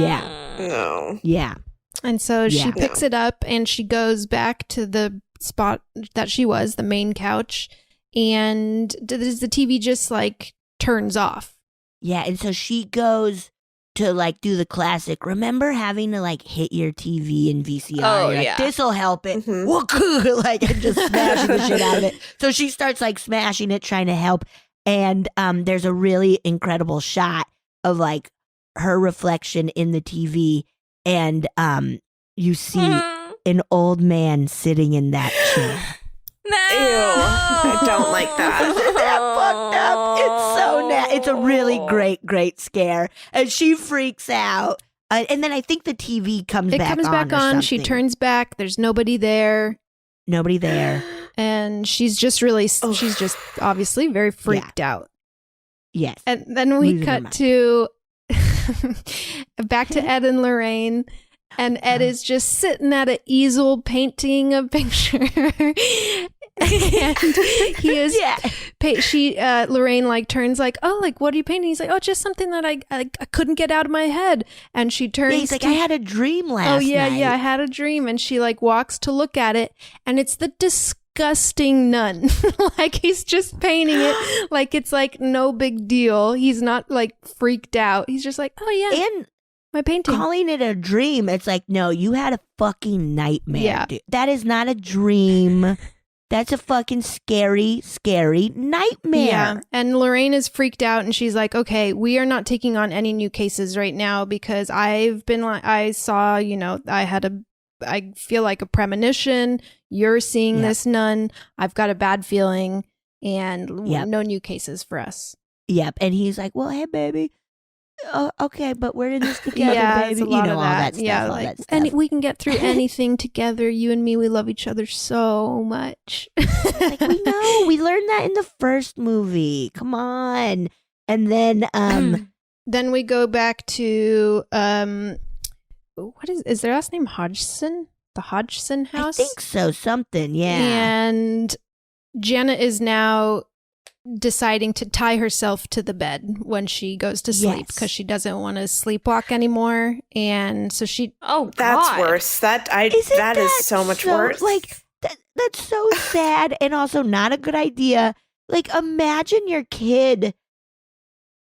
Yeah. No. Yeah. And so she picks it up and she goes back to the spot that she was, the main couch, and the TV just like turns off. Yeah, and so she goes to like do the classic. Remember having to like hit your TV in VCR? Oh, You're yeah. Like, this'll help it. Like and just smashing the shit out of it. So she starts like smashing it, trying to help. And there's a really incredible shot of like her reflection in the TV, and you see an old man sitting in that chair. No. Ew. I don't like that. Isn't that fucked up? It's so it's a really great scare. And she freaks out. And then I think the TV comes back on. It comes back on. She turns back. There's nobody there. Nobody there. And she's just obviously very freaked out. Yes. And then we cut to back to Ed and Lorraine. And Ed is just sitting at an easel painting a picture. And he is, Lorraine like turns like, oh, like, what are you painting? He's like, oh, just something that I couldn't get out of my head. And she turns. Yeah, he's like, I had a dream last night. Oh, yeah, I had a dream. And she like walks to look at it. And it's the disgusting nun. Like he's just painting it like it's like no big deal. He's not like freaked out. He's just like, oh, yeah. And my painting. Calling it a dream, it's like, no, you had a fucking nightmare, dude. That is not a dream. That's a fucking scary nightmare. Yeah. And Lorraine is freaked out and she's like, okay, we are not taking on any new cases right now because I saw, I feel like a premonition. You're seeing this nun. I've got a bad feeling and no new cases for us. Yep. And he's like, well, hey, baby. Oh, okay, but we're in this together, baby. It's a lot of all that stuff. Yeah, all like, that stuff. and we can get through anything together. You and me, we love each other so much. Like, we know. We learned that in the first movie. Come on. And then then we go back to what is their last name? Hodgson? The Hodgson house? I think so. Something, yeah. And Janet is now deciding to tie herself to the bed when she goes to sleep because she doesn't want to sleepwalk anymore, and so she that's worse. That is so much worse. Like that's so sad and also not a good idea. Like imagine your kid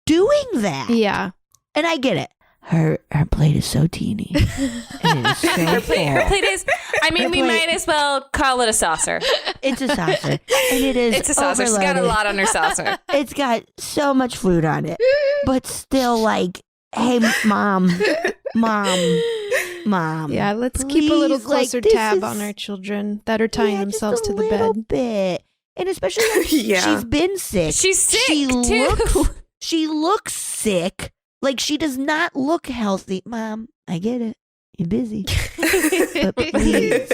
doing that. Yeah, and I get it. Her plate is so teeny. And it is so her plate is. I mean, we might as well call it a saucer. It's a saucer, and it is. It's a saucer. She's got a lot on her saucer. It's got so much food on it, but still, like, hey, mom. Yeah, let's keep a little closer tab on our children that are tying themselves to the bed. Bit. And especially, like, she's been sick. She's sick too. She looks sick. Like, she does not look healthy. Mom, I get it. You're busy. But please.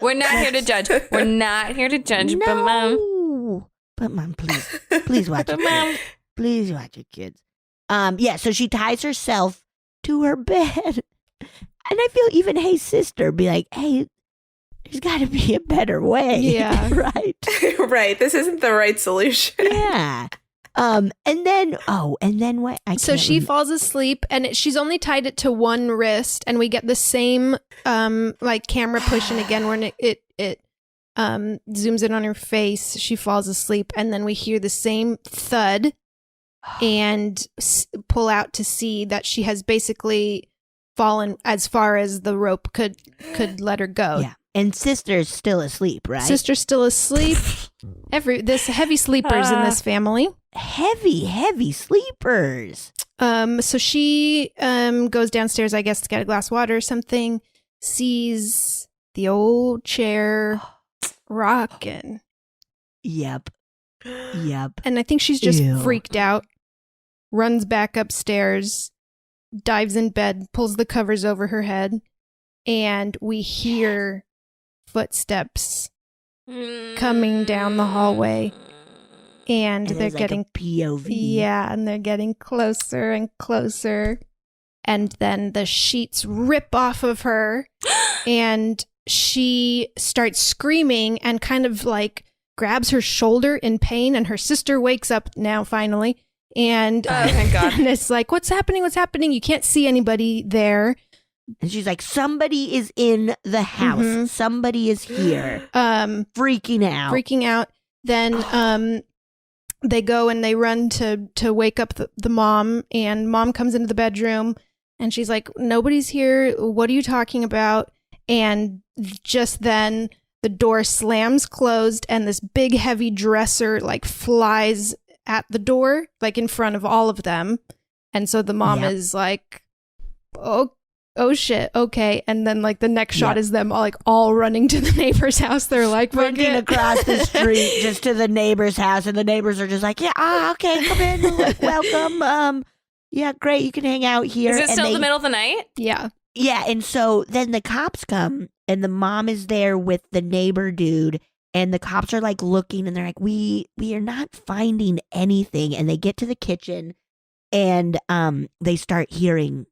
We're not here to judge. We're not here to judge, No. but Mom. But Mom, please watch your kids. Please watch your kids. Yeah, so she ties herself to her bed. And I feel even Hey Sister be like, hey, there's got to be a better way. Yeah. Right? Right. This isn't the right solution. Yeah. And then what? So she falls asleep, and she's only tied it to one wrist, and we get the same like camera pushing again when it zooms in on her face. She falls asleep, and then we hear the same thud, and pull out to see that she has basically fallen as far as the rope could let her go. Yeah. And Sister's still asleep, right? Sister's still asleep. This heavy sleepers in this family. Heavy sleepers. So she goes downstairs, I guess, to get a glass of water or something. Sees the old chair rocking. Yep. And I think she's just freaked out. Runs back upstairs, dives in bed, pulls the covers over her head, and we hear footsteps coming down the hallway. And they're getting POV. Yeah, and they're getting closer and closer. And then the sheets rip off of her, and she starts screaming and kind of like grabs her shoulder in pain. And her sister wakes up now finally, and thank God. And it's like, what's happening? What's happening? You can't see anybody there. And she's like, somebody is in the house. Mhm. Somebody is here. Freaking out. Then they go and they run to wake up the mom, and mom comes into the bedroom, and she's like, nobody's here. What are you talking about? And just then the door slams closed, and this big heavy dresser like flies at the door, like in front of all of them. And so the mom is like, oh shit, okay. And then like the next shot is them all running to the neighbor's house. They're like running across the street just to the neighbor's house, and the neighbors are just like, yeah, okay, come in, welcome. Yeah, great, you can hang out here. Is it still the middle of the night? Yeah. Yeah, and so then the cops come, and the mom is there with the neighbor dude, and the cops are like looking, and they're like, we are not finding anything. And they get to the kitchen, and they start hearing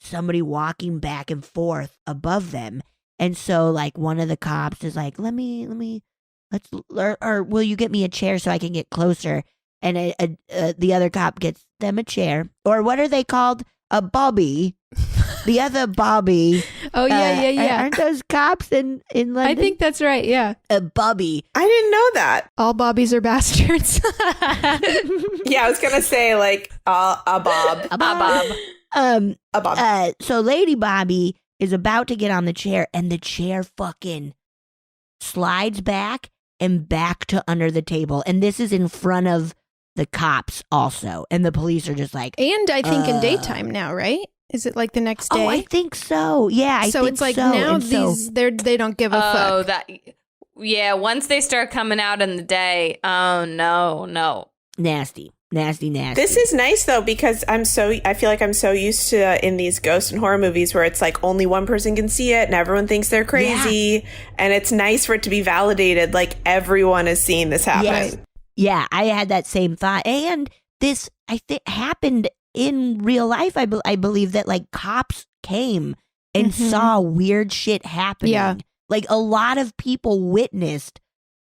somebody walking back and forth above them. And so like one of the cops is like, let's or will you get me a chair so I can get closer? And the other cop gets them a chair, or what are they called? A bobby. The other Bobby. Oh, yeah. Aren't those cops in London? I think that's right, yeah. A Bobby. I didn't know that. All Bobbies are bastards. Yeah, I was going to say like a Bob. A Bob. A Bob. So Lady Bobby is about to get on the chair, and the chair fucking slides back and back to under the table. And this is in front of the cops also. And the police are just like... And I think in daytime now, right? Is it like the next day? Oh, I think so. Yeah, I so think it's like so. now And they don't give a fuck. Yeah, once they start coming out in the day, oh no. Nasty. This is nice though, because I feel like I'm so used to in these ghost and horror movies where it's like only one person can see it and everyone thinks they're crazy. Yeah. And it's nice for it to be validated, like everyone is seeing this happen. Yes. Yeah, I had that same thought. And this, I think, happened in real life. I believe that like cops came and saw weird shit happening. Yeah. Like a lot of people witnessed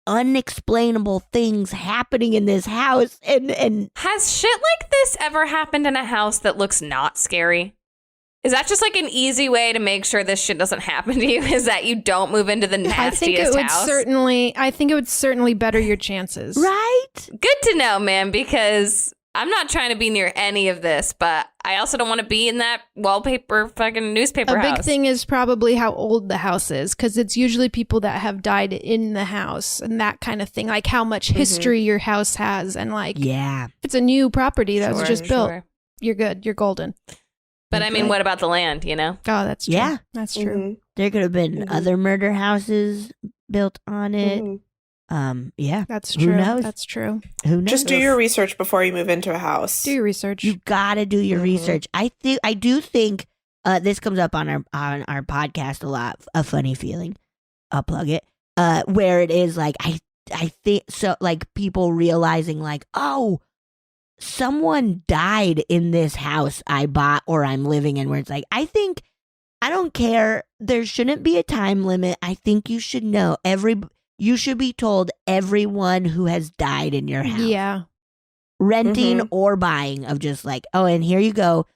unexplainable things happening in this house. And has shit like this ever happened in a house that looks not scary? Is that just like an easy way to make sure this shit doesn't happen to you? Is that you don't move into the nastiest house? I think it would certainly better your chances. Right? Good to know, man, because I'm not trying to be near any of this, but I also don't want to be in that wallpaper fucking newspaper house. A big thing is probably how old the house is, because it's usually people that have died in the house and that kind of thing, like how much history your house has. And like, if it's a new property that was just built, you're good. You're golden. But I mean, what about the land, you know? Oh, that's true. Yeah. That's true. There could have been other murder houses built on it. Yeah. That's true. Who knows? That's true. Who knows? Just do your research before you move into a house. Do your research. You gotta do your research. I do think This comes up on our podcast a lot. A Funny Feeling. I'll plug it. Where it is like I think so, like people realizing like, oh, someone died in this house I bought or I'm living in. Where it's like, I don't care. There shouldn't be a time limit. I think you should know you should be told everyone who has died in your house. Yeah. Renting or buying, of just like, oh, and here you go.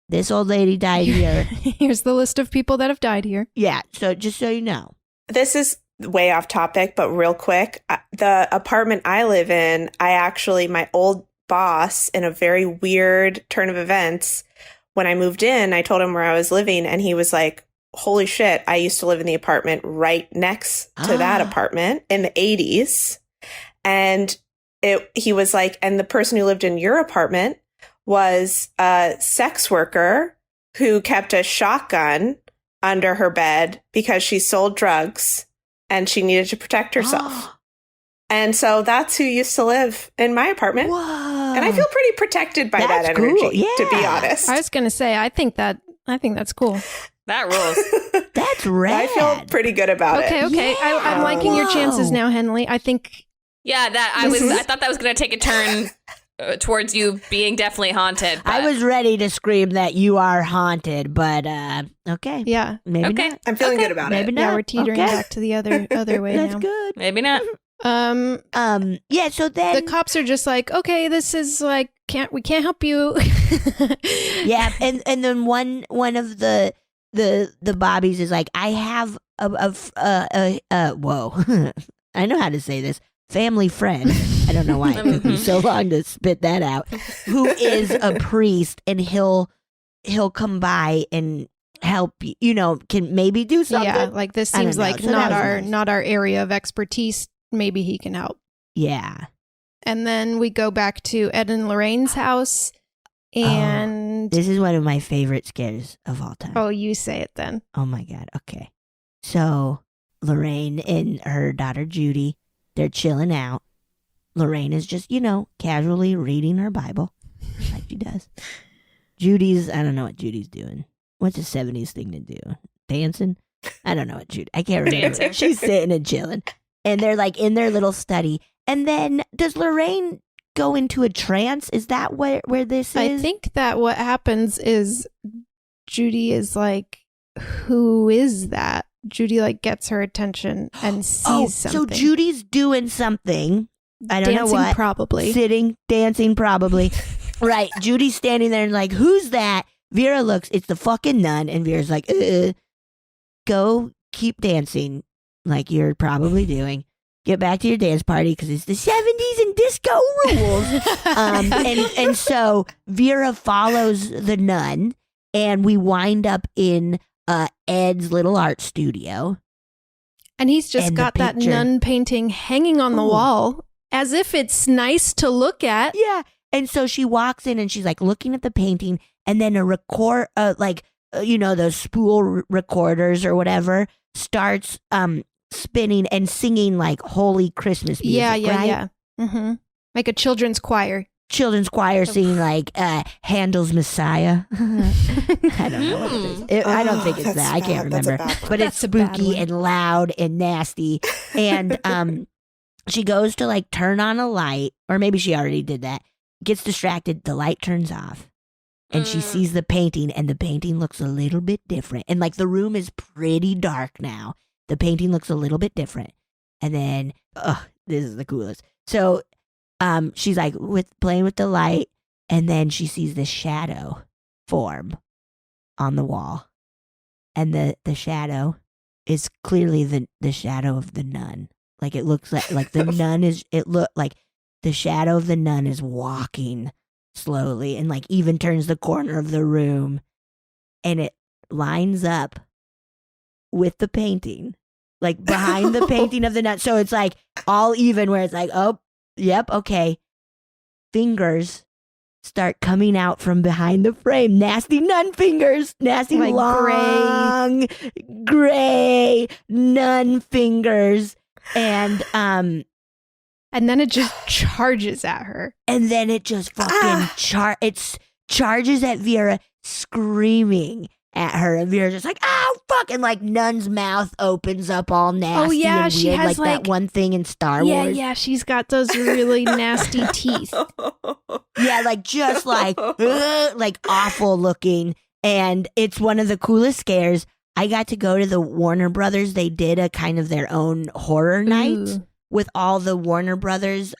This old lady died here. Here's the list of people that have died here. Yeah. So just so you know. This is way off topic, but real quick. The apartment I live in, my old boss, in a very weird turn of events, when I moved in, I told him where I was living, and he was like, holy shit, I used to live in the apartment right next to that apartment in the 80s. And he was like, and the person who lived in your apartment was a sex worker who kept a shotgun under her bed because she sold drugs and she needed to protect herself. And so that's who used to live in my apartment. Whoa. And I feel pretty protected by that energy, cool. to be honest. I was going to say, I think that's cool. That rules. That's rad. I feel pretty good about it. Okay. Yeah. I'm liking your chances now, Henley. I think. Yeah, I thought that was going to take a turn towards you being definitely haunted. But. I was ready to scream that you are haunted, but okay. Yeah. Maybe Okay. not. I'm feeling good about Maybe it. not. Yeah, we're teetering back to the other way That's now. good. Maybe not. Yeah, so then The cops are just like, okay, this is like, we can't help you. yeah, and then one of the bobbies is like, I have whoa. I know how to say this. Family friend. I don't know why it took me so long to spit that out. Who is a priest, and he'll come by and help you. You know, can maybe do something. Yeah, like this seems like So not nice. not our area of expertise. Maybe he can help. Yeah. And then we go back to Ed and Lorraine's house, and This is one of my favorite scares of all time. oh, you say it then. Oh my God. Okay. So Lorraine and her daughter Judy, they're chilling out. Lorraine is just, casually reading her Bible like she does. I don't know what Judy's doing. What's a 70s thing to do? Dancing? I don't know what I can't remember. Dancing. She's sitting and chilling. And they're like in their little study. And then does Lorraine go into a trance? Is that where this is? I think that what happens is Judy is like, who is that? Judy like gets her attention and sees something. So Judy's doing something. I don't know what. Probably. Sitting, dancing, probably. Right. Judy's standing there and like, who's that? Vera looks, it's the fucking nun. And Vera's like, go keep dancing like you're probably doing. Get back to your dance party because it's the 70s and disco rules. And so Vera follows the nun, and we wind up in Ed's little art studio. And he's just And the got that picture. nun painting hanging on the Ooh. wall as if it's nice to look at. Yeah. And so she walks in and she's like looking at the painting, and then a those spool recorders or whatever starts spinning and singing like holy Christmas music. right? Yeah. Mm-hmm. Like a children's choir. Children's choir singing like Handel's Messiah. I don't know what it is. I don't think it's that's that. I can't bad. That's a remember. bad one. But it's That's a bad spooky one. and loud and nasty. And she goes to like turn on a light, or maybe she already did that. Gets distracted. The light turns off. And she sees the painting, and the painting looks a little bit different. And like the room is pretty dark now. The painting looks a little bit different. And then, this is the coolest. So she's like playing with the light, and then she sees this shadow form on the wall. And the shadow is clearly the shadow of the nun. Like it looks like the nun the shadow of the nun is walking slowly and like even turns the corner of the room, and it lines up with the painting, like behind the painting of the nun. So it's like all even, where it's like, oh, yep, okay. Fingers start coming out from behind the frame. Nasty nun fingers. Nasty Like long gray nun fingers. And then it just charges at her. And then it just fucking charges at Vera, screaming. at her, and Vera's just like, oh, fuck, and like Nun's mouth opens up all nasty and weird, she has like that one thing in Star Wars. Yeah, she's got those really nasty teeth. Yeah, like just like awful looking, and it's one of the coolest scares. I got to go to the Warner Brothers. They did a kind of their own horror night with all the Warner Brothers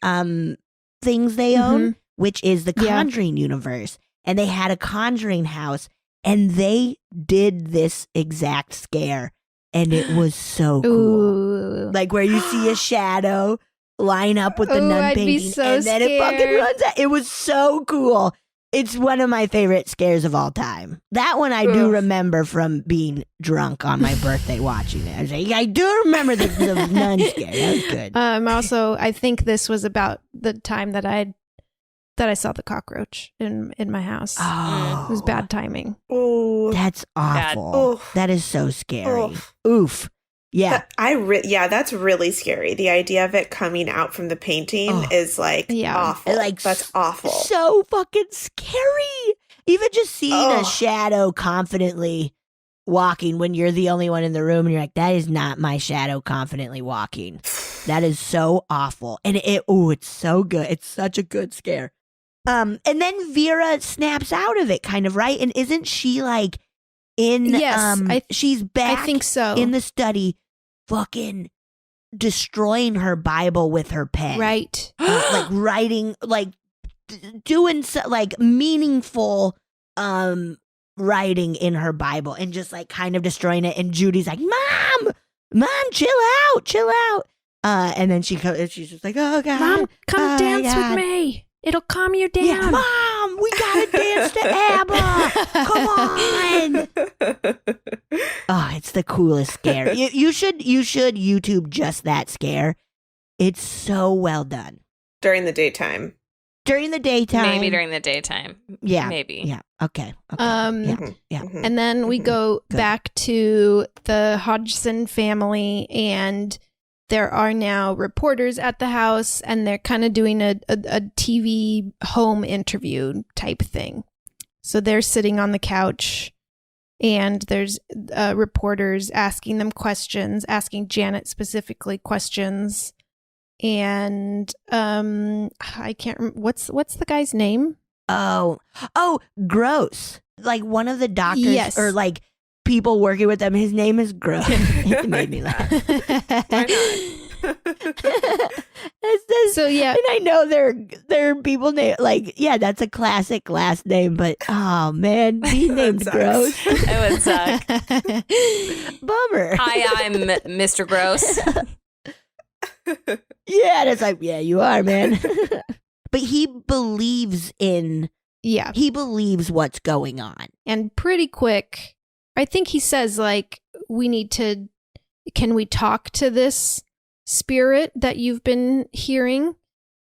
things they own, which is the Conjuring universe. And they had a Conjuring house, and they did this exact scare, and it was so cool. Like where you see a shadow line up with the nun I'd be painting, so and then it fucking scared. runs out. It was so cool. It's one of my favorite scares of all time. That one I do remember from being drunk on my birthday watching it. I do remember the nun scare. That was good. Also, I think this was about the time that I saw the cockroach in my house. Oh. It was bad timing. Oh, that's awful. Oh. That is so scary. Oh. Oof. Yeah. That's really scary. The idea of it coming out from the painting is like awful. Like that's awful. So fucking scary. Even just seeing a shadow confidently walking when you're the only one in the room and you're like, that is not my shadow confidently walking. That is so awful. And it's so good. It's such a good scare. And then Vera snaps out of it kind of, right? And isn't she like she's back I think so. in the study fucking destroying her Bible with her pen. Right. Like writing, like doing like meaningful writing in her Bible and just like kind of destroying it. And Judy's like, Mom, chill out. And then she's just like, oh God. Mom, come dance with me. It'll calm you down. Yeah, Mom, we gotta dance to ABBA. Come on. Oh, it's the coolest scare. You should YouTube just that scare. It's so well done. During the daytime. Maybe during the daytime. Yeah. Maybe. Yeah. Okay. Yeah. And then we go back to the Hodgson family, and there are now reporters at the house, and they're kind of doing a TV home interview type thing. So they're sitting on the couch, and there's reporters asking them questions, asking Janet specifically questions. And I can't remember what's the guy's name? Oh, Gross. Like one of the doctors or like people working with them. His name is Gross. It made me laugh. So yeah, and I know there are people named like that's a classic last name, but oh man, he named Gross. It would suck. Bummer. Hi, I'm Mr. Gross. Yeah, and it's like, yeah, you are, man. But he believes he believes what's going on. And pretty quick, I think he says, like, can we talk to this spirit that you've been hearing?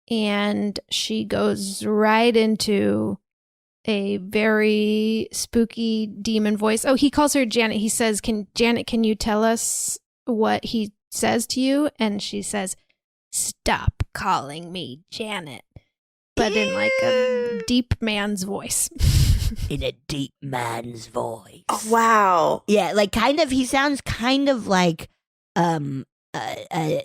And she goes right into a very spooky demon voice. Oh, he calls her Janet. He says, Janet, can you tell us what he says to you? And she says, stop calling me Janet. But in like a deep man's voice. In a deep man's voice. Oh, wow. Yeah, like kind of, he sounds kind of like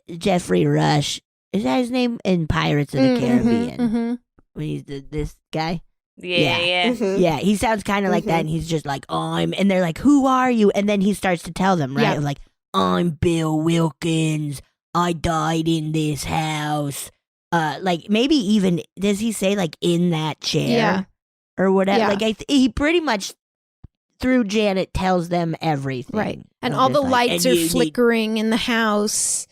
Jeffrey Rush. Is that his name? In Pirates of the Caribbean. Mm-hmm. When he's this guy. Yeah. Mm-hmm. Yeah, he sounds kind of like that, and he's just like, and they're like, who are you? And then he starts to tell them, right? Yeah. Like, I'm Bill Wilkins. I died in this house. Like maybe even, does he say like in that chair? Yeah. Or whatever. Yeah. Like he pretty much through Janet tells them everything. Right. And Of all just the like, lights and are you need- flickering in the house.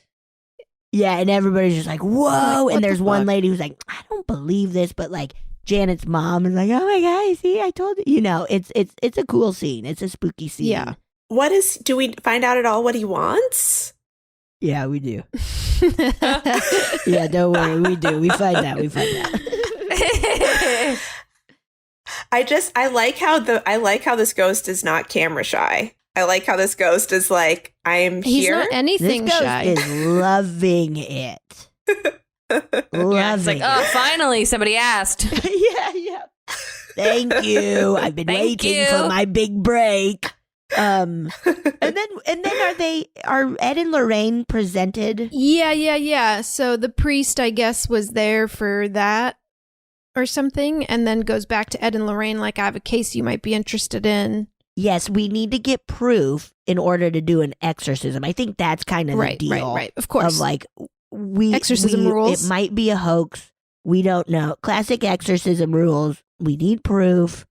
Yeah, and everybody's just like, whoa. Like, what And there's the one fuck? lady who's like, I don't believe this, but like Janet's mom is like, oh my God, see, I told you. You know, it's a cool scene. It's a spooky scene. Yeah. Do we find out at all what he wants? Yeah, we do. Yeah, don't worry, we do. We find out. I like how this ghost is not camera shy. I like how this ghost is like, I'm He's here. not anything This ghost shy. is loving it. Yeah, it's like, oh, finally somebody asked. Yeah. Thank you. I've been waiting for my big break. And then are Ed and Lorraine presented? Yeah. So the priest, I guess, was there for that or something, and then goes back to Ed and Lorraine like, I have a case you might be interested in. Yes, we need to get proof in order to do an exorcism. I think that's kind of the deal. Right. Of course. Of like, exorcism rules. It might be a hoax. We don't know. Classic exorcism rules. We need proof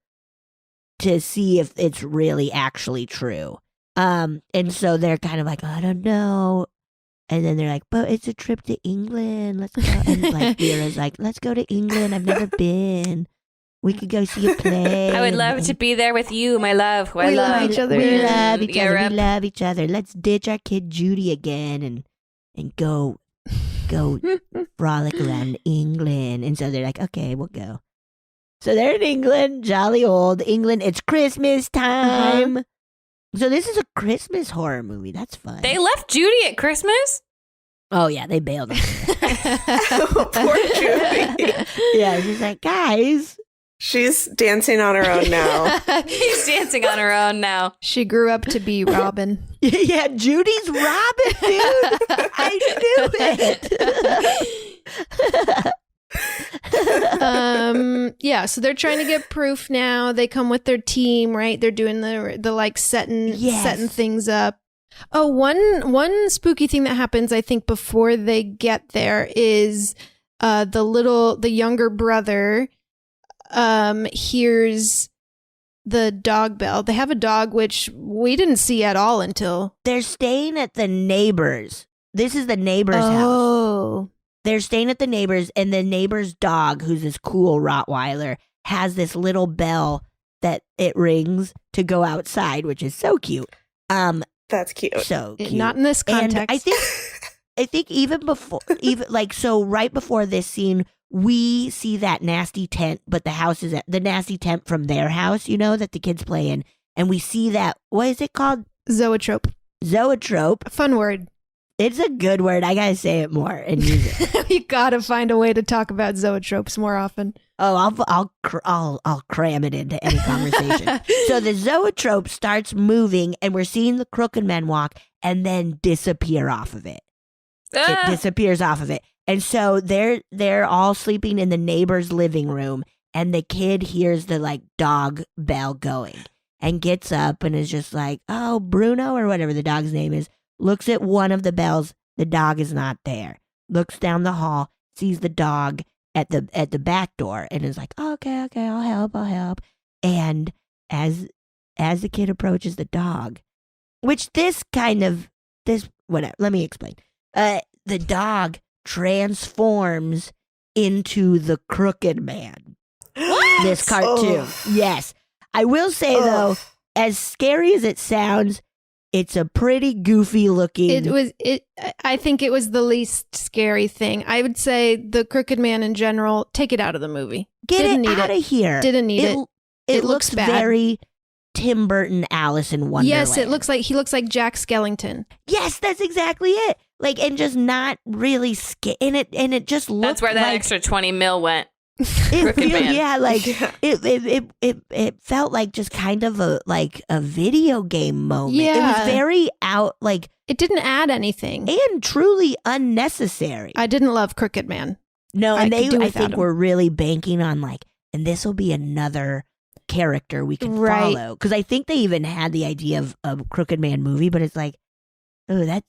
to see if it's really actually true. And so they're kind of like, I don't know. And then they're like, but it's a trip to England. Let's go. And like Vera's like, let's go to England. I've never been. We could go see a play. I would love to be there with you, my love. Who I love each other. We love each other. We love each other. Let's ditch our kid Judy again and go frolic around England. And so they're like, okay, we'll go. So they're in England, jolly old England. It's Christmas time. Uh-huh. So this is a Christmas horror movie. That's fun. They left Judy at Christmas? Oh, yeah, they bailed on Oh, poor Judy. Yeah, she's like, guys. She's dancing on her own now. She's dancing on her own now. She grew up to be Robin. Yeah, Judy's Robin, dude. I knew it. Yeah, so they're trying to get proof now. They come with their team, right? They're doing the like setting things up. Oh, one spooky thing that happens, I think, before they get there is the younger brother hears the dog bell. They have a dog, which we didn't see at all until they're staying at the neighbors. This is the neighbor's house. They're staying at the neighbor's, and the neighbor's dog, who's this cool Rottweiler, has this little bell that it rings to go outside, which is so cute. That's cute. So cute. Not in this context. And I think right before this scene, we see that nasty tent, but the house is the nasty tent from their house, that the kids play in. And we see that, what is it called? Zoetrope. Zoetrope. Fun word. It's a good word. I gotta say it more and use it. You gotta find a way to talk about zoetropes more often. Oh, I'll cram it into any conversation. So the zoetrope starts moving, and we're seeing the crooked men walk, and then disappear off of it. It disappears off of it. And so they're all sleeping in the neighbor's living room, and the kid hears the like dog bell going and gets up and is just like, oh, Bruno or whatever the dog's name is, looks at one of the bells. The dog is not there. Looks down the hall, sees the dog at the back door, and is like, oh, okay, I'll help. And as the kid approaches the dog, which whatever, let me explain. The dog transforms into the crooked man. What? This cartoon. Oh. Yes. I will say, though, as scary as it sounds, it's a pretty goofy looking. I think it was the least scary thing. I would say the crooked man in general, take it out of the movie. Didn't it out of here. Didn't need it. It looks bad. Very Tim Burton, Alice in Wonderland. Yes, he looks like Jack Skellington. Yes, that's exactly it. Like, and just not really scary. And it just looked That's where that extra 20 mil went. It felt like just kind of a video game moment. Yeah. It was very it didn't add anything and truly unnecessary. I didn't love Crooked Man. No, and I think we're really banking on and this will be another character we can follow, because I think they even had the idea of a Crooked Man movie, but it's like, oh, that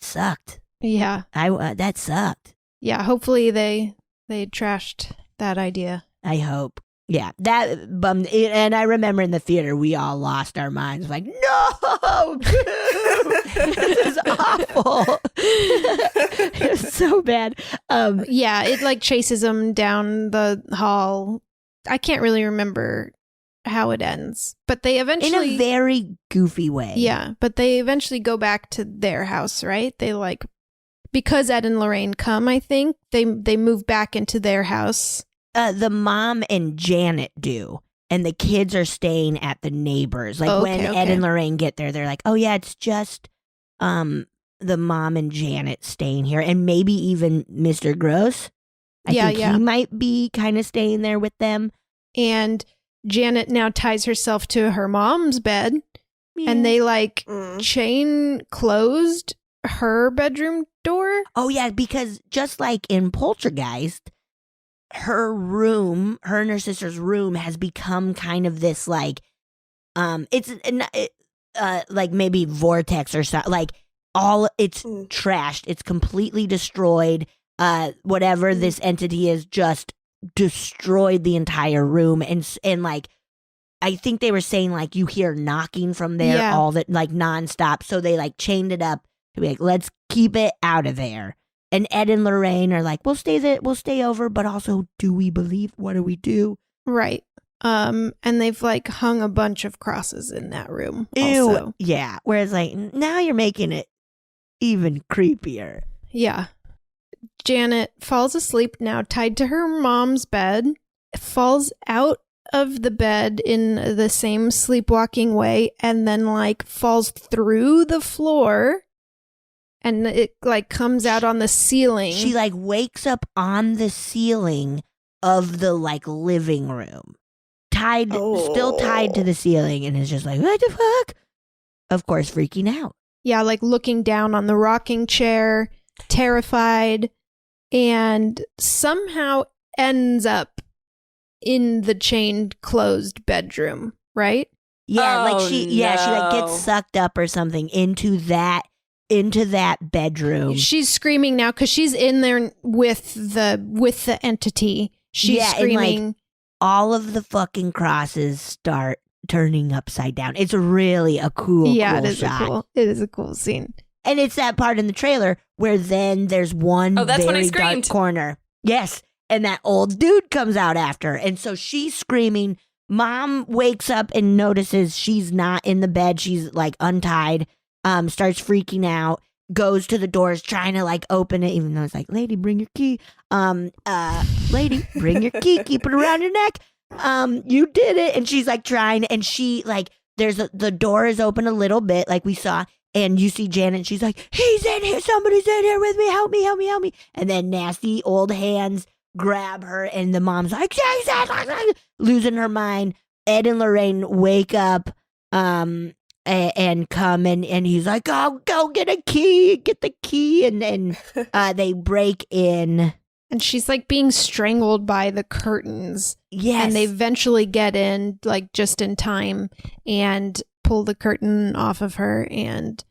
sucked. Yeah, that sucked. Yeah, hopefully they trashed that idea. I hope. Yeah, that bummed. And I remember in the theater, we all lost our minds. Like, no, this is awful. It was so bad. Yeah, it chases them down the hall. I can't really remember how it ends, but they eventually, in a very goofy way. Yeah, but they eventually go back to their house, right? They because Ed and Lorraine come, I think they move back into their house. The mom and Janet do, and the kids are staying at the neighbors. When Ed and Lorraine get there, they're like, "Oh yeah, it's just the mom and Janet staying here, and maybe even Mr. Gross. I think he might be kind of staying there with them." And Janet now ties herself to her mom's bed, and they like chain closed her bedroom door. Oh yeah, because just like in Poltergeist, her and her sister's room has become kind of this like, like maybe vortex or something. Like it's trashed, it's completely destroyed. Whatever this entity is, just destroyed the entire room, and like I think they were saying like you hear knocking from there all that like nonstop. So they like chained it up to be like, let's keep it out of there. And Ed and Lorraine are like, we'll stay over, but also, do we believe? What do we do? Right. And they've like hung a bunch of crosses in that room. Ew. Also. Yeah. Whereas like now you're making it even creepier. Yeah. Janet falls asleep now, tied to her mom's bed, falls out of the bed in the same sleepwalking way, and then like falls through the floor, and it like comes out on the ceiling. She like wakes up on the ceiling of the like living room, still tied to the ceiling, and is just like, what the fuck? Of course, freaking out. Yeah, like looking down on the rocking chair, terrified, and somehow ends up in the chained closed bedroom, right? Yeah, like she like gets sucked up or something into that bedroom. She's screaming now because she's in there with the entity. She's screaming. And like, all of the fucking crosses start turning upside down. It's really a cool shot. It is a cool scene. And it's that part in the trailer where then there's one very dark corner. Yes. And that old dude comes out after. And so she's screaming. Mom wakes up and notices she's not in the bed. She's like untied, starts freaking out, goes to the doors, trying to like open it, even though it's like, lady, bring your key. Lady, bring your key. Keep it around your neck. You did it. And she's like trying, and she like, the door is open a little bit, like we saw. And you see Janet, and she's like, he's in here. Somebody's in here with me. Help me, help me, help me. And then nasty old hands grab her, and the mom's like, Jesus, losing her mind. Ed and Lorraine wake up and come, and he's like, oh, go get the key. And then they break in. And she's like being strangled by the curtains. Yes. And they eventually get in like just in time and pull the curtain off of her, and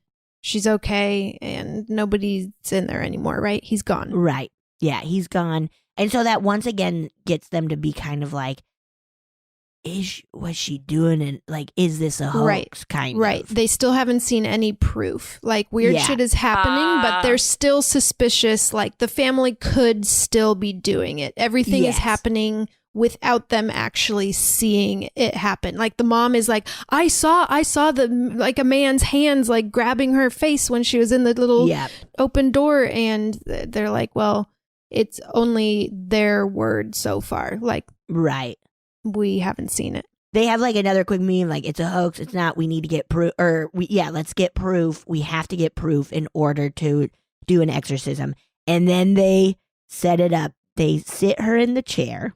she's okay, and nobody's in there anymore, right? He's gone. Right. Yeah, he's gone. And so that once again gets them to be kind of like, what's she doing? And like, is this a hoax? Kind of. Right. They still haven't seen any proof. Like weird shit is happening, but they're still suspicious. Like the family could still be doing it. Everything is happening without them actually seeing it happen. Like the mom is like, I saw the like a man's hands like grabbing her face when she was in the little open door, and they're like, well, it's only their word so far. Like, right. We haven't seen it. They have like another quick meme, like, it's a hoax, it's not, we need to get proof, let's get proof. We have to get proof in order to do an exorcism. And then they set it up. They sit her in the chair,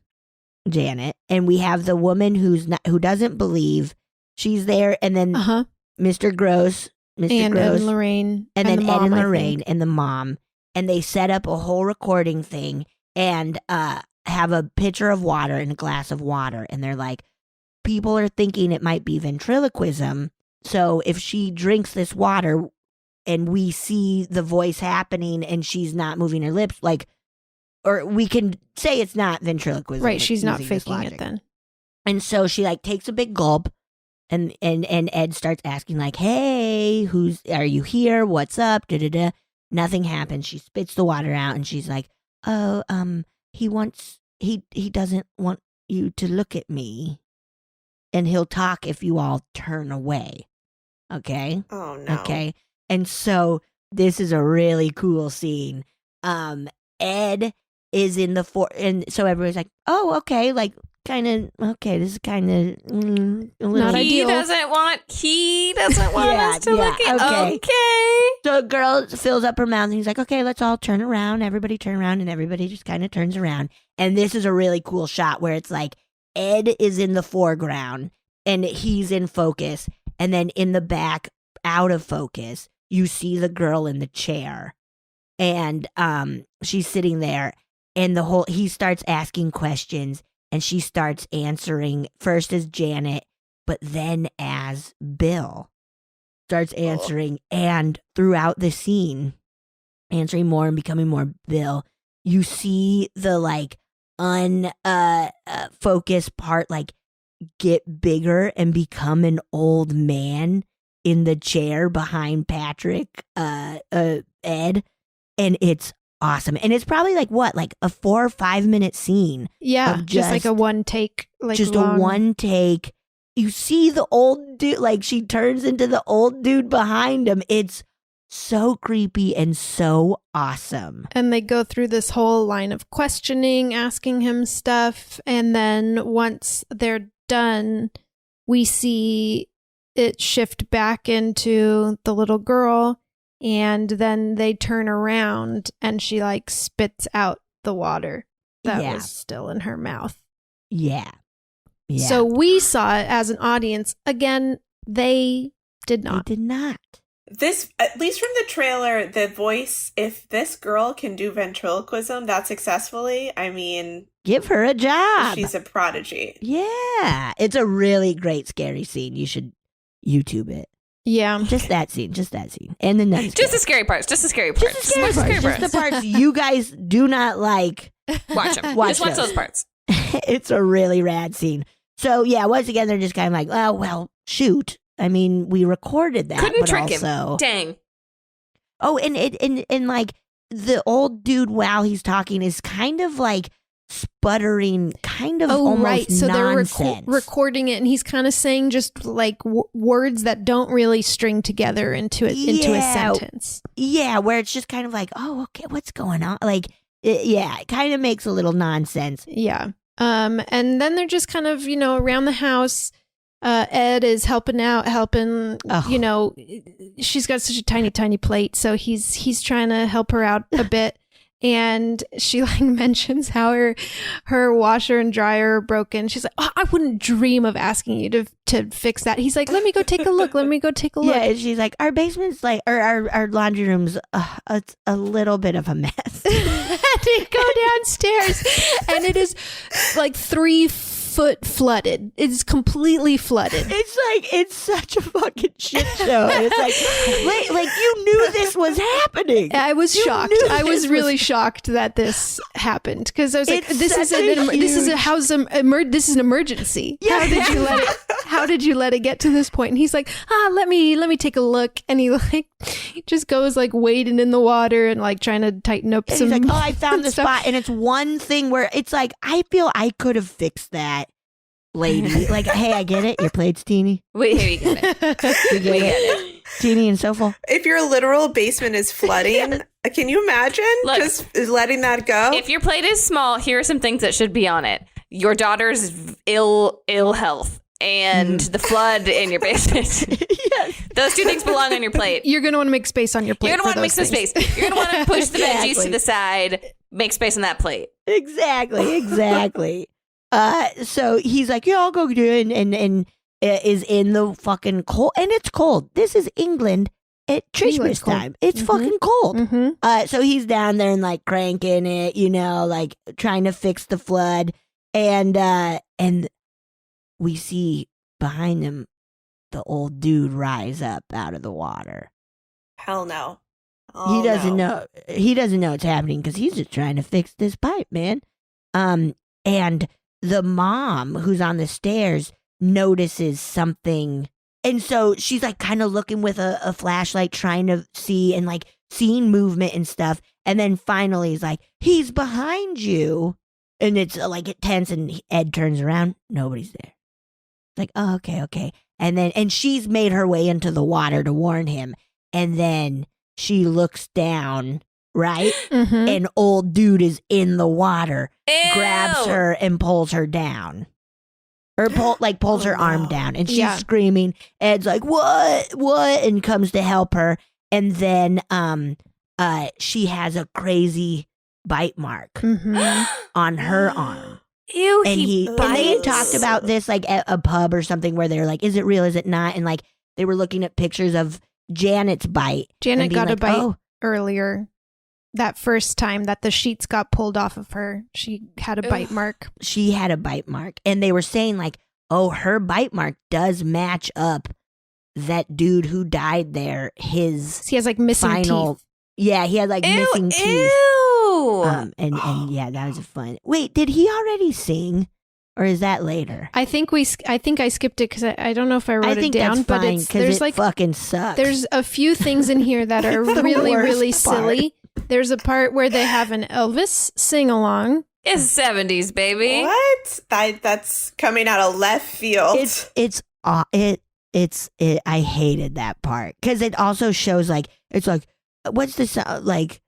Janet, and we have the woman who doesn't believe. She's there, and then Mr. Gross, and Ed and Lorraine, and then the Ed mom, and Lorraine and the mom, and they set up a whole recording thing and have a pitcher of water and a glass of water, and they're like, people are thinking it might be ventriloquism. So if she drinks this water and we see the voice happening and she's not moving her lips, like, or we can say it's not ventriloquism. Right, she's not faking it then. And so she like takes a big gulp, and Ed starts asking like, hey, are you here? What's up? Da-da-da. Nothing happens. She spits the water out, and she's like, oh, he doesn't want you to look at me, and he'll talk if you all turn away. Okay? Oh, no. Okay. And so this is a really cool scene. Ed is in the and so everybody's like, oh, okay, like, kind of, okay, this is kind of a little not ideal. He doesn't want us to look at. Okay. So a girl fills up her mouth, and he's like, okay, let's all turn around. Everybody turn around, and everybody just kind of turns around. And this is a really cool shot where it's like Ed is in the foreground and he's in focus. And then in the back, out of focus, you see the girl in the chair. And she's sitting there. And he starts asking questions. And she starts answering first as Janet, but then as Bill. Starts answering. And throughout the scene, answering more and becoming more Bill, you see the like unfocused part like get bigger and become an old man in the chair behind Patrick, Ed, and it's awesome. And it's probably like a 4 or 5 minute scene. Yeah, just like a one take, a one take. You see the old dude, like she turns into the old dude behind him. It's so creepy and so awesome. And they go through this whole line of questioning, asking him stuff. And then once they're done, we see it shift back into the little girl. And then they turn around and she like spits out the water that was still in her mouth. Yeah. Yeah. So we saw it as an audience. Again, they did not. They did not. This, at least from the trailer, the voice, if this girl can do ventriloquism that successfully, I mean... Give her a job. She's a prodigy. Yeah. It's a really great scary scene. You should YouTube it. Yeah. Just that scene. And the nuns. Just the scary parts. Just the scary parts. Just the parts you guys do not like. Watch them. Just watch those parts. It's a really rad scene. So, yeah, once again, they're just kind of like, oh, well, shoot. I mean, we recorded that. Couldn't but trick also... him. Dang. Oh, and like the old dude while he's talking is kind of like sputtering, kind of almost right. So nonsense. They're recording it, and he's kind of saying just like words that don't really string together into a sentence. Yeah, where it's just kind of like, oh, okay, what's going on? Like, it kind of makes a little nonsense. Yeah. And then they're just kind of, around the house. Ed is helping, she's got such a tiny, tiny plate. So he's trying to help her out a bit. And she like mentions how her washer and dryer are broken. She's like, oh, I wouldn't dream of asking you to fix that. He's like, let me go take a look. Yeah, and she's like, our basement's like, or our laundry room's it's a little bit of a mess. And they go downstairs and it is like 3 foot flooded. It's completely flooded. It's such a fucking shit show. And it's like you knew this was happening. I was shocked. I was really shocked that this happened because I was like, this is an emergency. Yeah. How did you let it get to this point? And he's like, let me take a look. And he like just goes like wading in the water and like trying to tighten up some. He's like, I found the spot, and it's one thing where it's like I feel I could have fixed that. Lady, like, hey, I get it. Your plate's teeny. We get it. We get it. Teeny and so forth. If your literal basement is flooding, can you imagine just letting that go? If your plate is small, here are some things that should be on it. Your daughter's ill health and the flood in your basement. Yes. Those 2 things belong on your plate. You're going to want to make space on your plate. You're going to want to make some space. You're going to want to push the veggies to the side, make space on that plate. Exactly. So he's like, yeah, I'll go do it, and is in the fucking cold, and it's cold. This is England at Christmas time. It's fucking cold. Mm-hmm. So he's down there and like cranking it, like trying to fix the flood, and we see behind him the old dude rise up out of the water. Hell no. He doesn't know. He doesn't know it's happening because he's just trying to fix this pipe, man. And the mom who's on the stairs notices something. And so she's like kind of looking with a flashlight, trying to see and like seeing movement and stuff. And then finally he's like, he's behind you. And it's like it tense, and Ed turns around. Nobody's there. Like, oh, okay. And she's made her way into the water to warn him. And then she looks down. Right? Mm-hmm. An old dude is in the water, Ew. grabs her and pulls her down. Or pulls her arm down. And she's screaming. Ed's like, what? And comes to help her. And then she has a crazy bite mark on her arm. Ew, And and they had talked about this like at a pub or something where they're like, is it real? Is it not? And like they were looking at pictures of Janet's bite. Janet got like, a bite earlier. That first time that the sheets got pulled off of her, she had a bite mark. She had a bite mark. And they were saying like, oh, her bite mark does match up that dude who died there. He has like missing teeth. Yeah, he had like missing teeth. And yeah, that was fun. Wait, did he already sing? Or is that later? I think I skipped it because I don't know if I wrote it down. That's fine, but there's like fucking sucks. There's a few things in here that are really, really silly. There's a part where they have an Elvis sing-along. It's 70s, baby. What? That's coming out of left field. I hated that part because it also shows like it's like what's the sound like?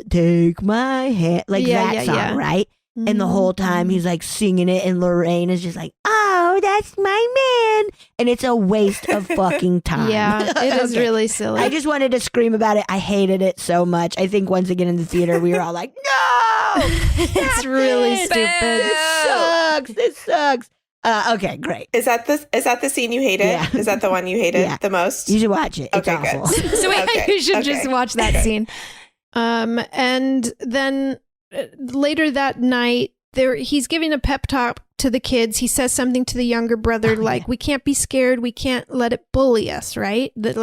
Take my hand, like that song, right? Mm-hmm. And the whole time he's like singing it, and Lorraine is just like, "Oh, that's my man," and it's a waste of fucking time. Yeah, it is really silly. I just wanted to scream about it. I hated it so much. I think once again in the theater we were all like, "No, it's really stupid. This sucks." Okay, great. Is that the scene you hated? Yeah. Is that the one you hated the most? You should watch it. It's okay, awful. good. So you should just watch that scene. And then later that night, he's giving a pep talk to the kids. He says something to the younger brother we can't be scared. We can't let it bully us, right? That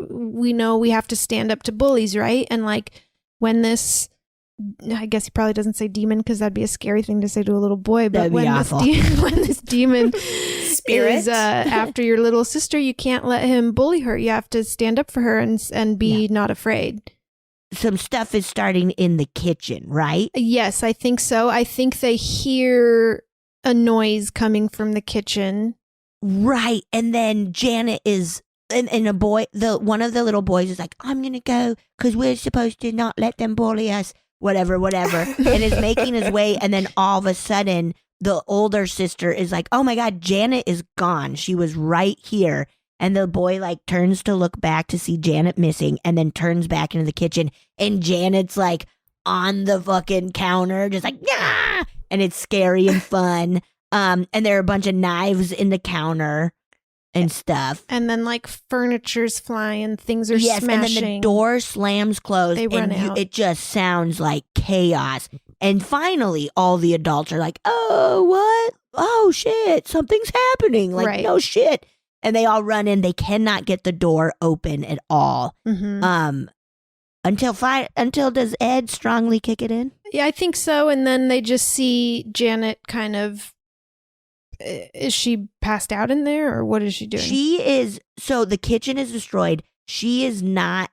we know we have to stand up to bullies, right? And like when this, I guess he probably doesn't say demon because that'd be a scary thing to say to a little boy. But when this demon spirit is after your little sister, you can't let him bully her. You have to stand up for her and be not afraid. Some stuff is starting in the kitchen, right? Yes, I think so. I think they hear a noise coming from the kitchen. Right. And then Janet is, and a boy, one of the little boys is like, I'm going to go because we're supposed to not let them bully us, whatever, and is making his way. And then all of a sudden, the older sister is like, oh my God, Janet is gone. She was right here. And the boy like turns to look back to see Janet missing and then turns back into the kitchen. And Janet's like on the fucking counter, just like, yeah. And it's scary and fun. And there are a bunch of knives in the counter and stuff. And then like furniture's flying, things are smashing. And then the door slams closed. They run out. It just sounds like chaos. And finally, all the adults are like, oh, what? Oh, shit. Something's happening. Like, no shit. And they all run in. They cannot get the door open at all. Mm-hmm. Until does Ed strongly kick it in? Yeah, I think so. And then they just see Janet kind of. Is she passed out in there, or what is she doing? She is. So the kitchen is destroyed. She is not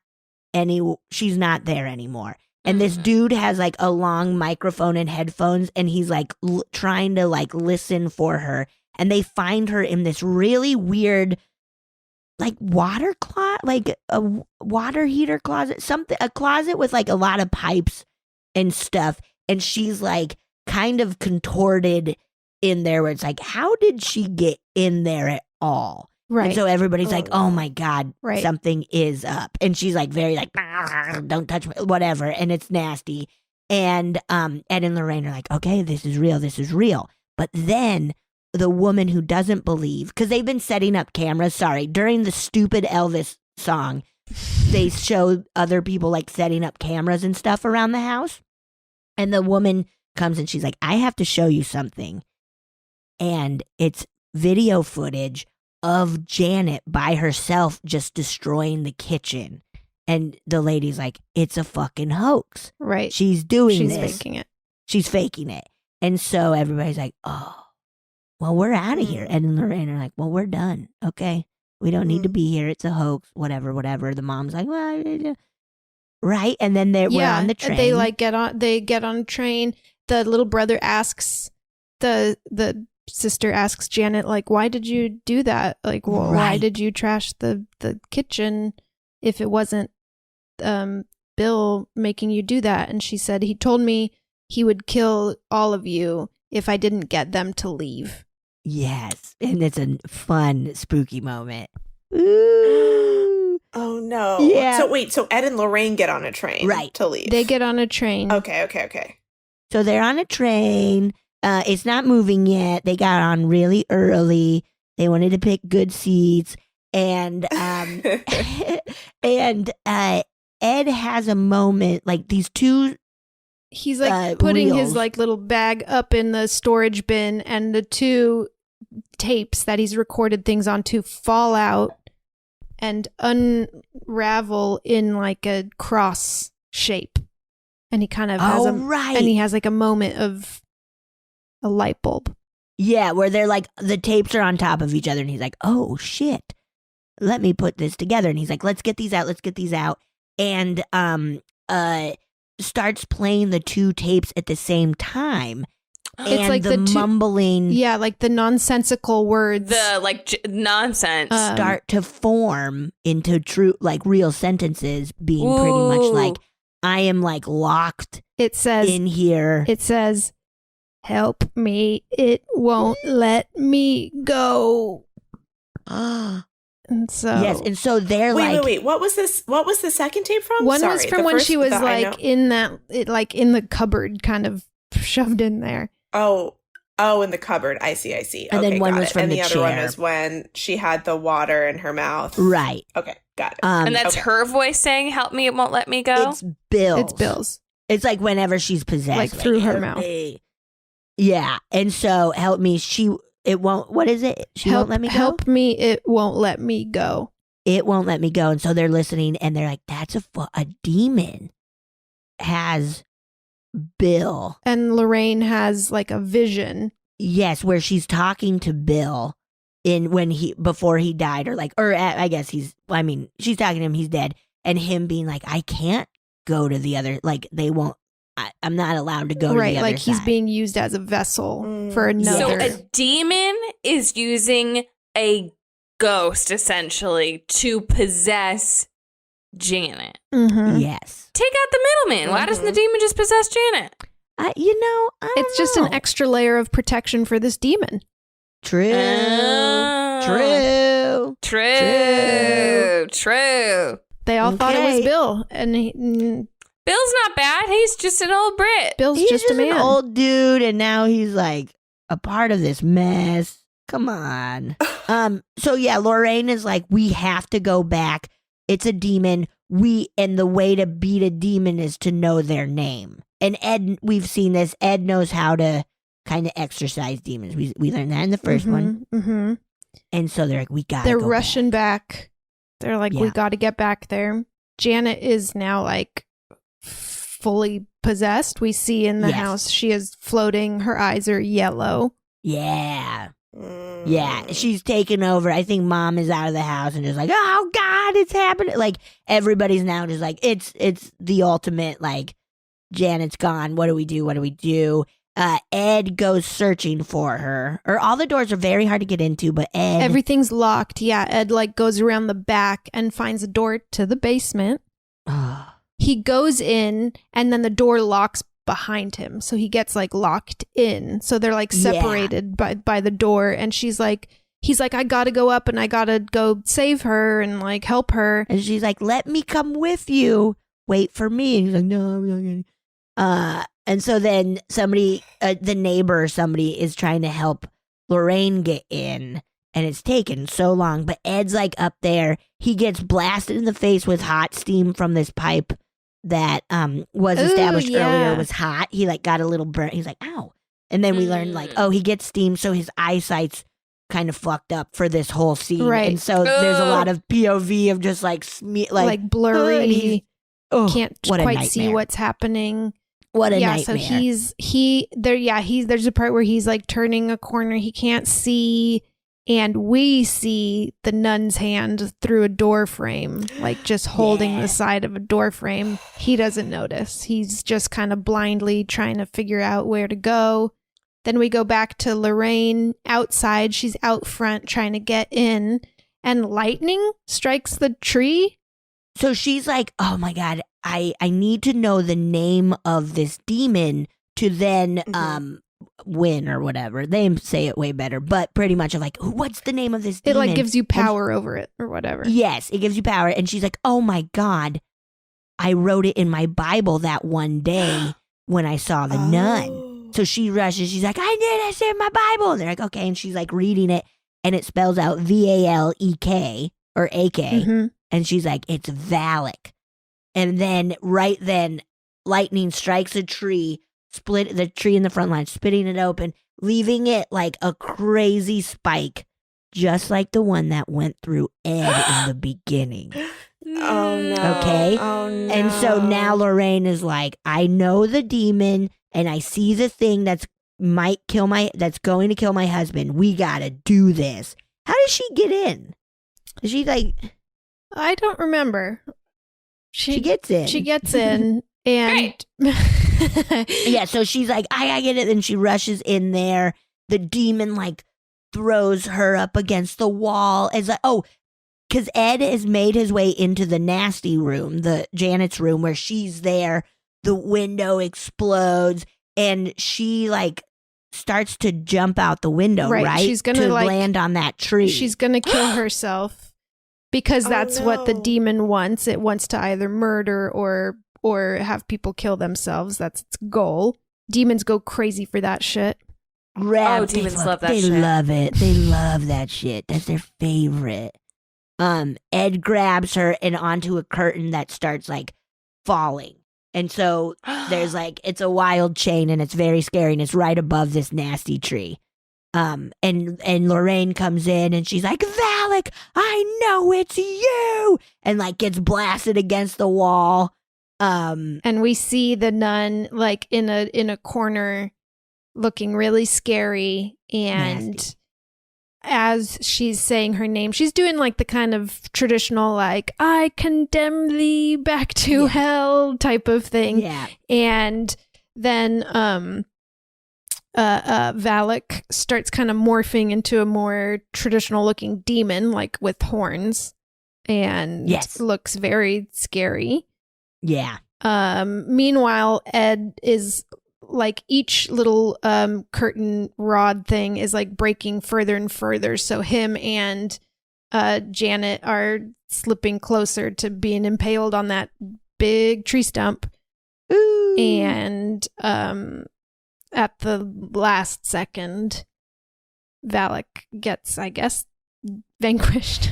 she's not there anymore. And this dude has like a long microphone and headphones, and he's like trying to like listen for her. And they find her in this really weird, like water closet, like a water heater closet, a closet with like a lot of pipes and stuff. And she's like kind of contorted in there where it's like, how did she get in there at all? Right. And so everybody's like, oh my God, right. Something is up. And she's like very like, don't touch me, whatever. And it's nasty. And Ed and Lorraine are like, okay, this is real. But then the woman who doesn't believe, because they've been setting up cameras, during the stupid Elvis song, they showed other people like setting up cameras and stuff around the house. And the woman comes and she's like, I have to show you something. And it's video footage of Janet by herself just destroying the kitchen. And the lady's like, it's a fucking hoax. Right. She's doing this. She's faking it. She's faking it. And so everybody's like, oh, well, we're out of here. Ed and Lorraine are like, well, we're done. Okay. We don't need to be here. It's a hoax. Whatever. The mom's like, well, right. And then we're on the train. They get on a train. The little brother asks, the sister asks Janet, like, why did you do that? Like, why did you trash the kitchen if it wasn't Bill making you do that? And she said, he told me he would kill all of you if I didn't get them to leave. Yes. And it's a fun, spooky moment. Ooh. Oh, no. Yeah. So Ed and Lorraine get on a train to leave. They get on a train. Okay. So they're on a train. It's not moving yet. They got on really early. They wanted to pick good seats. And and Ed has a moment, like these two. He's like putting reels. his like little bag up in the storage bin, and the two tapes that he's recorded things onto fall out and unravel in like a cross shape. And he kind of has and he has like a moment of a light bulb. Yeah, where they're like, the tapes are on top of each other, and he's like, oh shit, let me put this together. And he's like, let's get these out. And starts playing the two tapes at the same time. It's and like the mumbling. Yeah, like the nonsensical words. The like nonsense. Start to form into true, like real sentences, being pretty much like, I am like locked in here. It says, help me, it won't let me go. And so yes, and so they're wait. What was this? What was the second tape from? One was from when she was like in the cupboard, kind of shoved in there. Oh, in the cupboard. I see. And okay, then one got was it. from and the the other chair. one is when she had the water in her mouth. Right. Okay, got it. And that's her voice saying, help me, it won't let me go? It's Bill's. It's Bill's. It's like whenever she's possessed. Like through her help mouth. me. Yeah. And so, help me, it won't, what is it? She won't let me go? Help me, it won't let me go. It won't let me go. And so they're listening, and they're like, that's a demon has Bill. And Lorraine has like a vision. Yes, where she's talking to Bill before he died, I guess she's talking to him, he's dead, and him being like, I can't go to the other, like they won't, I'm not allowed to go to the other side. Right, like he's being used as a vessel for another. So a demon is using a ghost essentially to possess Janet. Mm-hmm. Yes. Take out the middleman. Why doesn't the demon just possess Janet? It's just an extra layer of protection for this demon. True. They all thought it was Bill, and Bill's not bad. He's just an old Brit. He's just a man. An old dude, and now he's like a part of this mess. Come on. So yeah, Lorraine is like, we have to go back. It's a demon. And the way to beat a demon is to know their name. And Ed, we've seen this. Ed knows how to kind of exorcise demons. We learned that in the first one. Mm-hmm. And so they're like, we got. They're rushing back. They're like, we got to get back there. Janet is now like fully possessed. We see in the house she is floating. Her eyes are yellow. Yeah. Yeah, she's taken over. I think Mom is out of the house and just like, oh God, it's happening. Like everybody's now just like, it's the ultimate, like, Janet's gone. What do we do? Ed goes searching for her. Or all the doors are very hard to get into, but Ed, everything's locked. Yeah, Ed like goes around the back and finds a door to the basement. He goes in, and then the door locks behind him, so he gets like locked in, so they're like separated by the door, and he's like, I gotta go up and I gotta go save her and like help her, and she's like, let me come with you, wait for me, and he's like, no, I'm not gonna. And so then somebody, the neighbor or somebody is trying to help Lorraine get in, and it's taken so long, but Ed's like up there. He gets blasted in the face with hot steam from this pipe that was established earlier was hot. He like got a little burn. He's like, ow. And then we learned like, oh, he gets steam, so his eyesight's kind of fucked up for this whole scene. Right. And so there's a lot of POV of just like blurry. Can't quite nightmare. see what's happening. What a nightmare. So there's a part where he's like turning a corner he can't see, and we see the nun's hand through a door frame, like just holding the side of a door frame. He doesn't notice. He's just kind of blindly trying to figure out where to go. Then we go back to Lorraine outside. She's out front trying to get in, and lightning strikes the tree. So she's like, oh my God, I need to know the name of this demon to then win or whatever. They say it way better, but pretty much of like, what's the name of this demon? It like gives you power over it or whatever. Yes, it gives you power. And she's like, oh my God, I wrote it in my Bible that one day when I saw the nun. So she rushes. She's like, I did. I saved my Bible. And they're like, okay. And she's like reading it. And it spells out Valek or AK. Mm-hmm. And she's like, it's Valak. And then right then, lightning strikes a tree, split the tree in the front line, splitting it open, leaving it like a crazy spike, just like the one that went through Ed in the beginning. Oh, no. Okay? Oh, no. And so now Lorraine is like, I know the demon and I see the thing that's going to kill my husband. We gotta do this. How does she get in? Is she like... I don't remember. She gets in. She gets in. And yeah, so she's like, I gotta get it. And she rushes in there. The demon like throws her up against the wall. As like, because Ed has made his way into the nasty room, the Janet's room, where she's there. The window explodes, and she like starts to jump out the window. Right? She's gonna to like land on that tree. She's gonna kill herself because that's what the demon wants. It wants to either murder or have people kill themselves. That's its goal. Demons go crazy for that shit. Demons love that shit. They love it. They love that shit. That's their favorite. Ed grabs her and onto a curtain that starts like falling. And so there's like, it's a wild chain and it's very scary and it's right above this nasty tree. And Lorraine comes in and she's like, Valak, I know it's you. And like gets blasted against the wall. And we see the nun like in a corner looking really scary. And nasty. As she's saying her name, she's doing like the kind of traditional like I condemn thee back to hell type of thing. Yeah. And then Valak starts kind of morphing into a more traditional looking demon, like with horns, and looks very scary. Yeah. Meanwhile, Ed is like each little curtain rod thing is like breaking further and further. So him and Janet are slipping closer to being impaled on that big tree stump. Ooh. And at the last second, Valak gets, I guess, vanquished.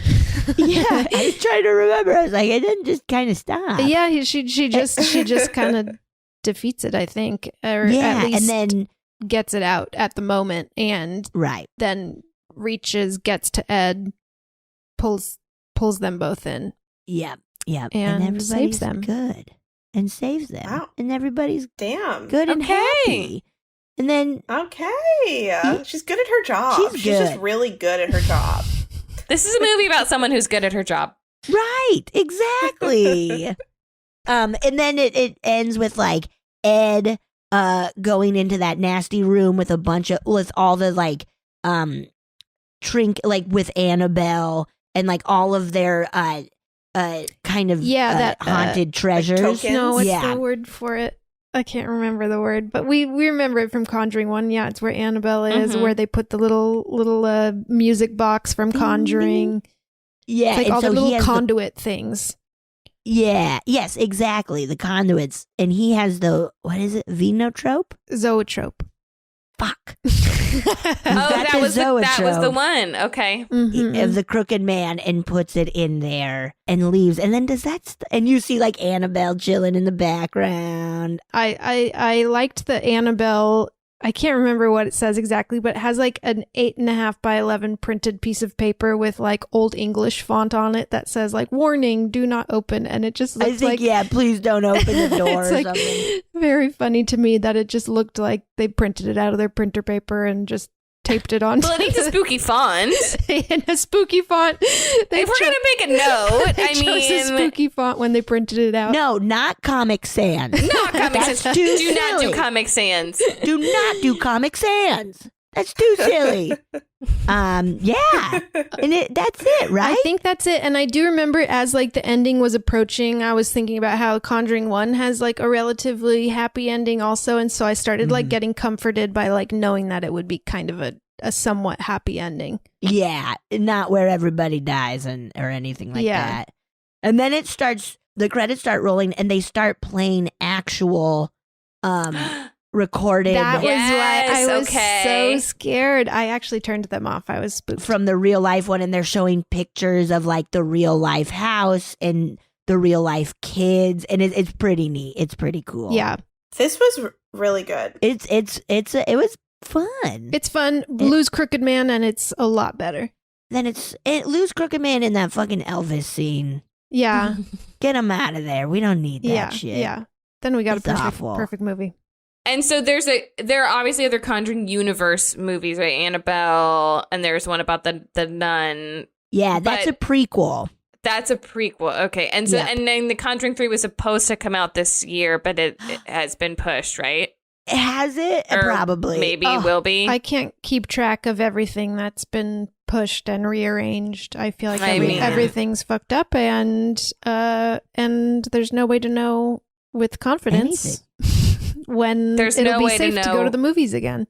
Yeah, I was trying to remember. I was like, it didn't just kind of stop. Yeah, she just kind of defeats it, I think, or at least and then gets it out at the moment, and then gets to Ed, pulls them both in. Yep. And everybody's saves them. Good and saves them. Wow. And everybody's good and happy. And then she's good at her job. She's just really good at her job. This is a movie about someone who's good at her job. Right, exactly. And then it ends with like Ed going into that nasty room with all the like like with Annabelle and like all of their kind of haunted treasures. Like tokens? No, what's the word for it? I can't remember the word, but we remember it from Conjuring 1. Yeah, it's where Annabelle is, where they put the little music box from Conjuring. Yeah, it's like all the little conduit things. Yeah, yes, exactly. The conduits. And he has what is it? Venotrope? Zoetrope. Fuck. That was the one. Okay. Mm-hmm. Of the crooked man, and puts it in there and leaves. And then and you see like Annabelle chilling in the background. I liked the Annabelle. I can't remember what it says exactly, but it has like an 8.5 by 11 printed piece of paper with like old English font on it that says like "Warning, do not open," and it just looks please don't open the door. It's or like something. Very funny to me that it just looked like they printed it out of their printer paper and just taped it on. Well, it needs a spooky font. In a spooky font. If we're gonna make a note, they chose a spooky font when they printed it out. No, not Comic Sans. Not Comic Sans. Do not do Comic Sans. Do not do Comic Sans. That's too silly. Yeah. And that's it, right? I think that's it. And I do remember as like the ending was approaching, I was thinking about how Conjuring 1 has like a relatively happy ending also. And so I started like getting comforted by like knowing that it would be kind of a somewhat happy ending. Yeah. Not where everybody dies or anything like that. And then the credits start rolling and they start playing actual recorded That was why I was okay. so scared. I actually turned them off. I was spooked. from the real life one, and they're showing pictures of like the real life house and the real life kids, and it's pretty neat. It's pretty cool. Yeah. This was really good. It was fun. It's fun. Lose Crooked Man, and it's a lot better. Then lose Crooked Man in that fucking Elvis scene. Yeah. Get him out of there. We don't need that shit. Yeah. Then we got It's a awful. perfect movie. And so there are obviously other Conjuring universe movies, right? Annabelle, and there's one about the nun. Yeah, that's a prequel. That's a prequel. Okay. And so and then the Conjuring 3 was supposed to come out this year, but it has been pushed, right? Has it? Or Probably. Maybe will be. I can't keep track of everything that's been pushed and rearranged. I feel like everything's fucked up, and there's no way to know with confidence when There's it'll no be way safe to to know. go to the movies again.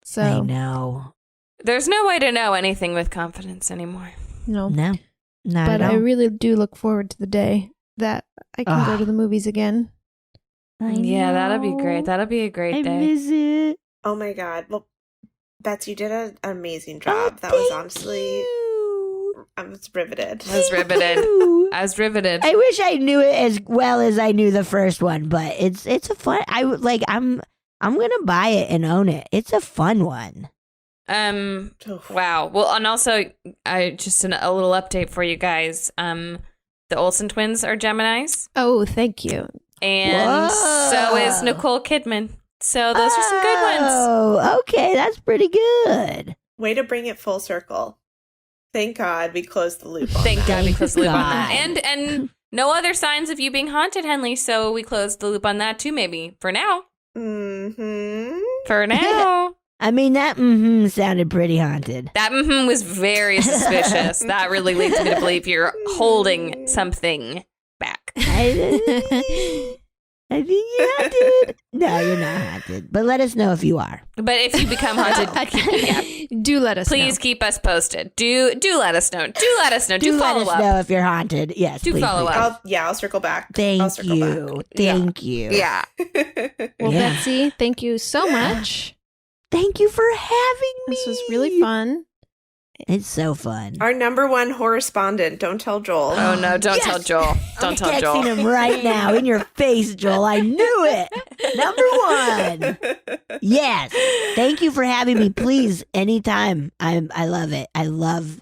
So I know. There's no way to know anything with confidence anymore. No, not but at all. I really do look forward to the day that I can go to the movies again. Yeah, that'll be great. That'll be a great day. I miss it. Oh my God. Well, Bets, you did an amazing job. That was honestly, I was riveted. I was riveted. I wish I knew it as well as I knew the first one, but it's a fun. I'm gonna buy it and own it. It's a fun one. Wow. Well, and also, just a little update for you guys. The Olsen twins are Geminis. Oh, thank you. And so is Nicole Kidman. So those are some good ones. Oh, okay, that's pretty good. Way to bring it full circle. Thank God we closed the loop on Thank that. God we closed the loop on that. And no other signs of you being haunted, Henley. So we closed the loop on that too, maybe. For now. Mm-hmm. For now. I mean, that sounded pretty haunted. That was very suspicious. That really leads me to believe you're holding something back. I think you're haunted. No, you're not haunted. But let us know if you are. But if you become haunted, do let us please know. keep us posted. Do let us know. Do let us know. Do follow let us up. know if you're haunted. Yes, Do please, follow please. up. I'll circle back. Thank I'll circle you. back. Thank you. Yeah. Well, Yeah. Betsy, thank you so much. Thank you for having me. This was really fun. It's so fun. Our number one horrorspondent. Don't tell Joel. Oh, no. Don't tell Joel. Don't tell I'm Joel. texting him right now in your face, Joel. I knew it. Number one. Yes. Thank you for having me. Please, anytime. I love it. I love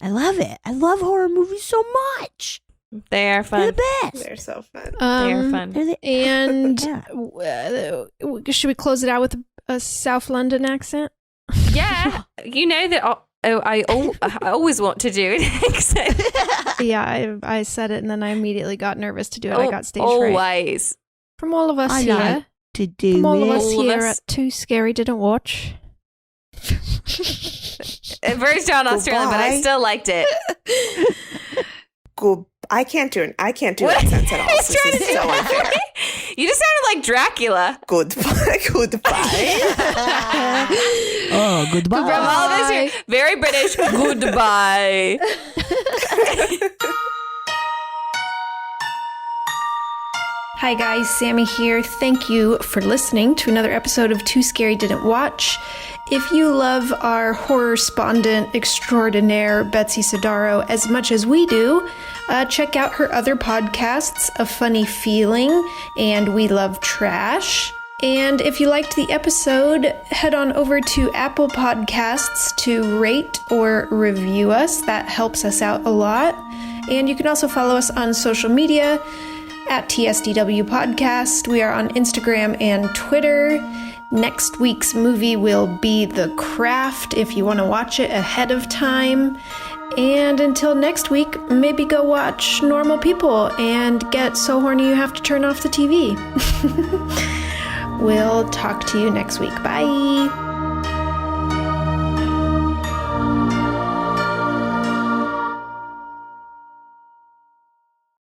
it. I love horror movies so much. They are fun. They're the best. They're so fun. They are fun. And Yeah. should we close it out with a South London accent? Yeah. You know that I always want to do it. Yeah, I said it and then I immediately got nervous to do it. I got stage fright. Always. From all of us I here. like to do From all of it. us All of here us. at Too Scary Didn't Watch. Very strong Australian, but I Goodbye. still liked it. Good. I can't do accents at all. This is so unfair. You just sounded like Dracula. Goodbye. Goodbye. Oh, goodbye. From all of us here, very British. Goodbye. Hi guys, Sammy here. Thank you for listening to another episode of Too Scary Didn't Watch. If you love our horrorspondent extraordinaire Betsy Sodaro as much as we do, check out her other podcasts, A Funny Feeling and We Love Trash. And if you liked the episode, head on over to Apple Podcasts to rate or review us. That helps us out a lot. And you can also follow us on social media at TSDW Podcast. We are on Instagram and Twitter. Next week's movie will be The Craft if you want to watch it ahead of time. And until next week, maybe go watch Normal People and get so horny you have to turn off the TV. We'll talk to you next week. Bye.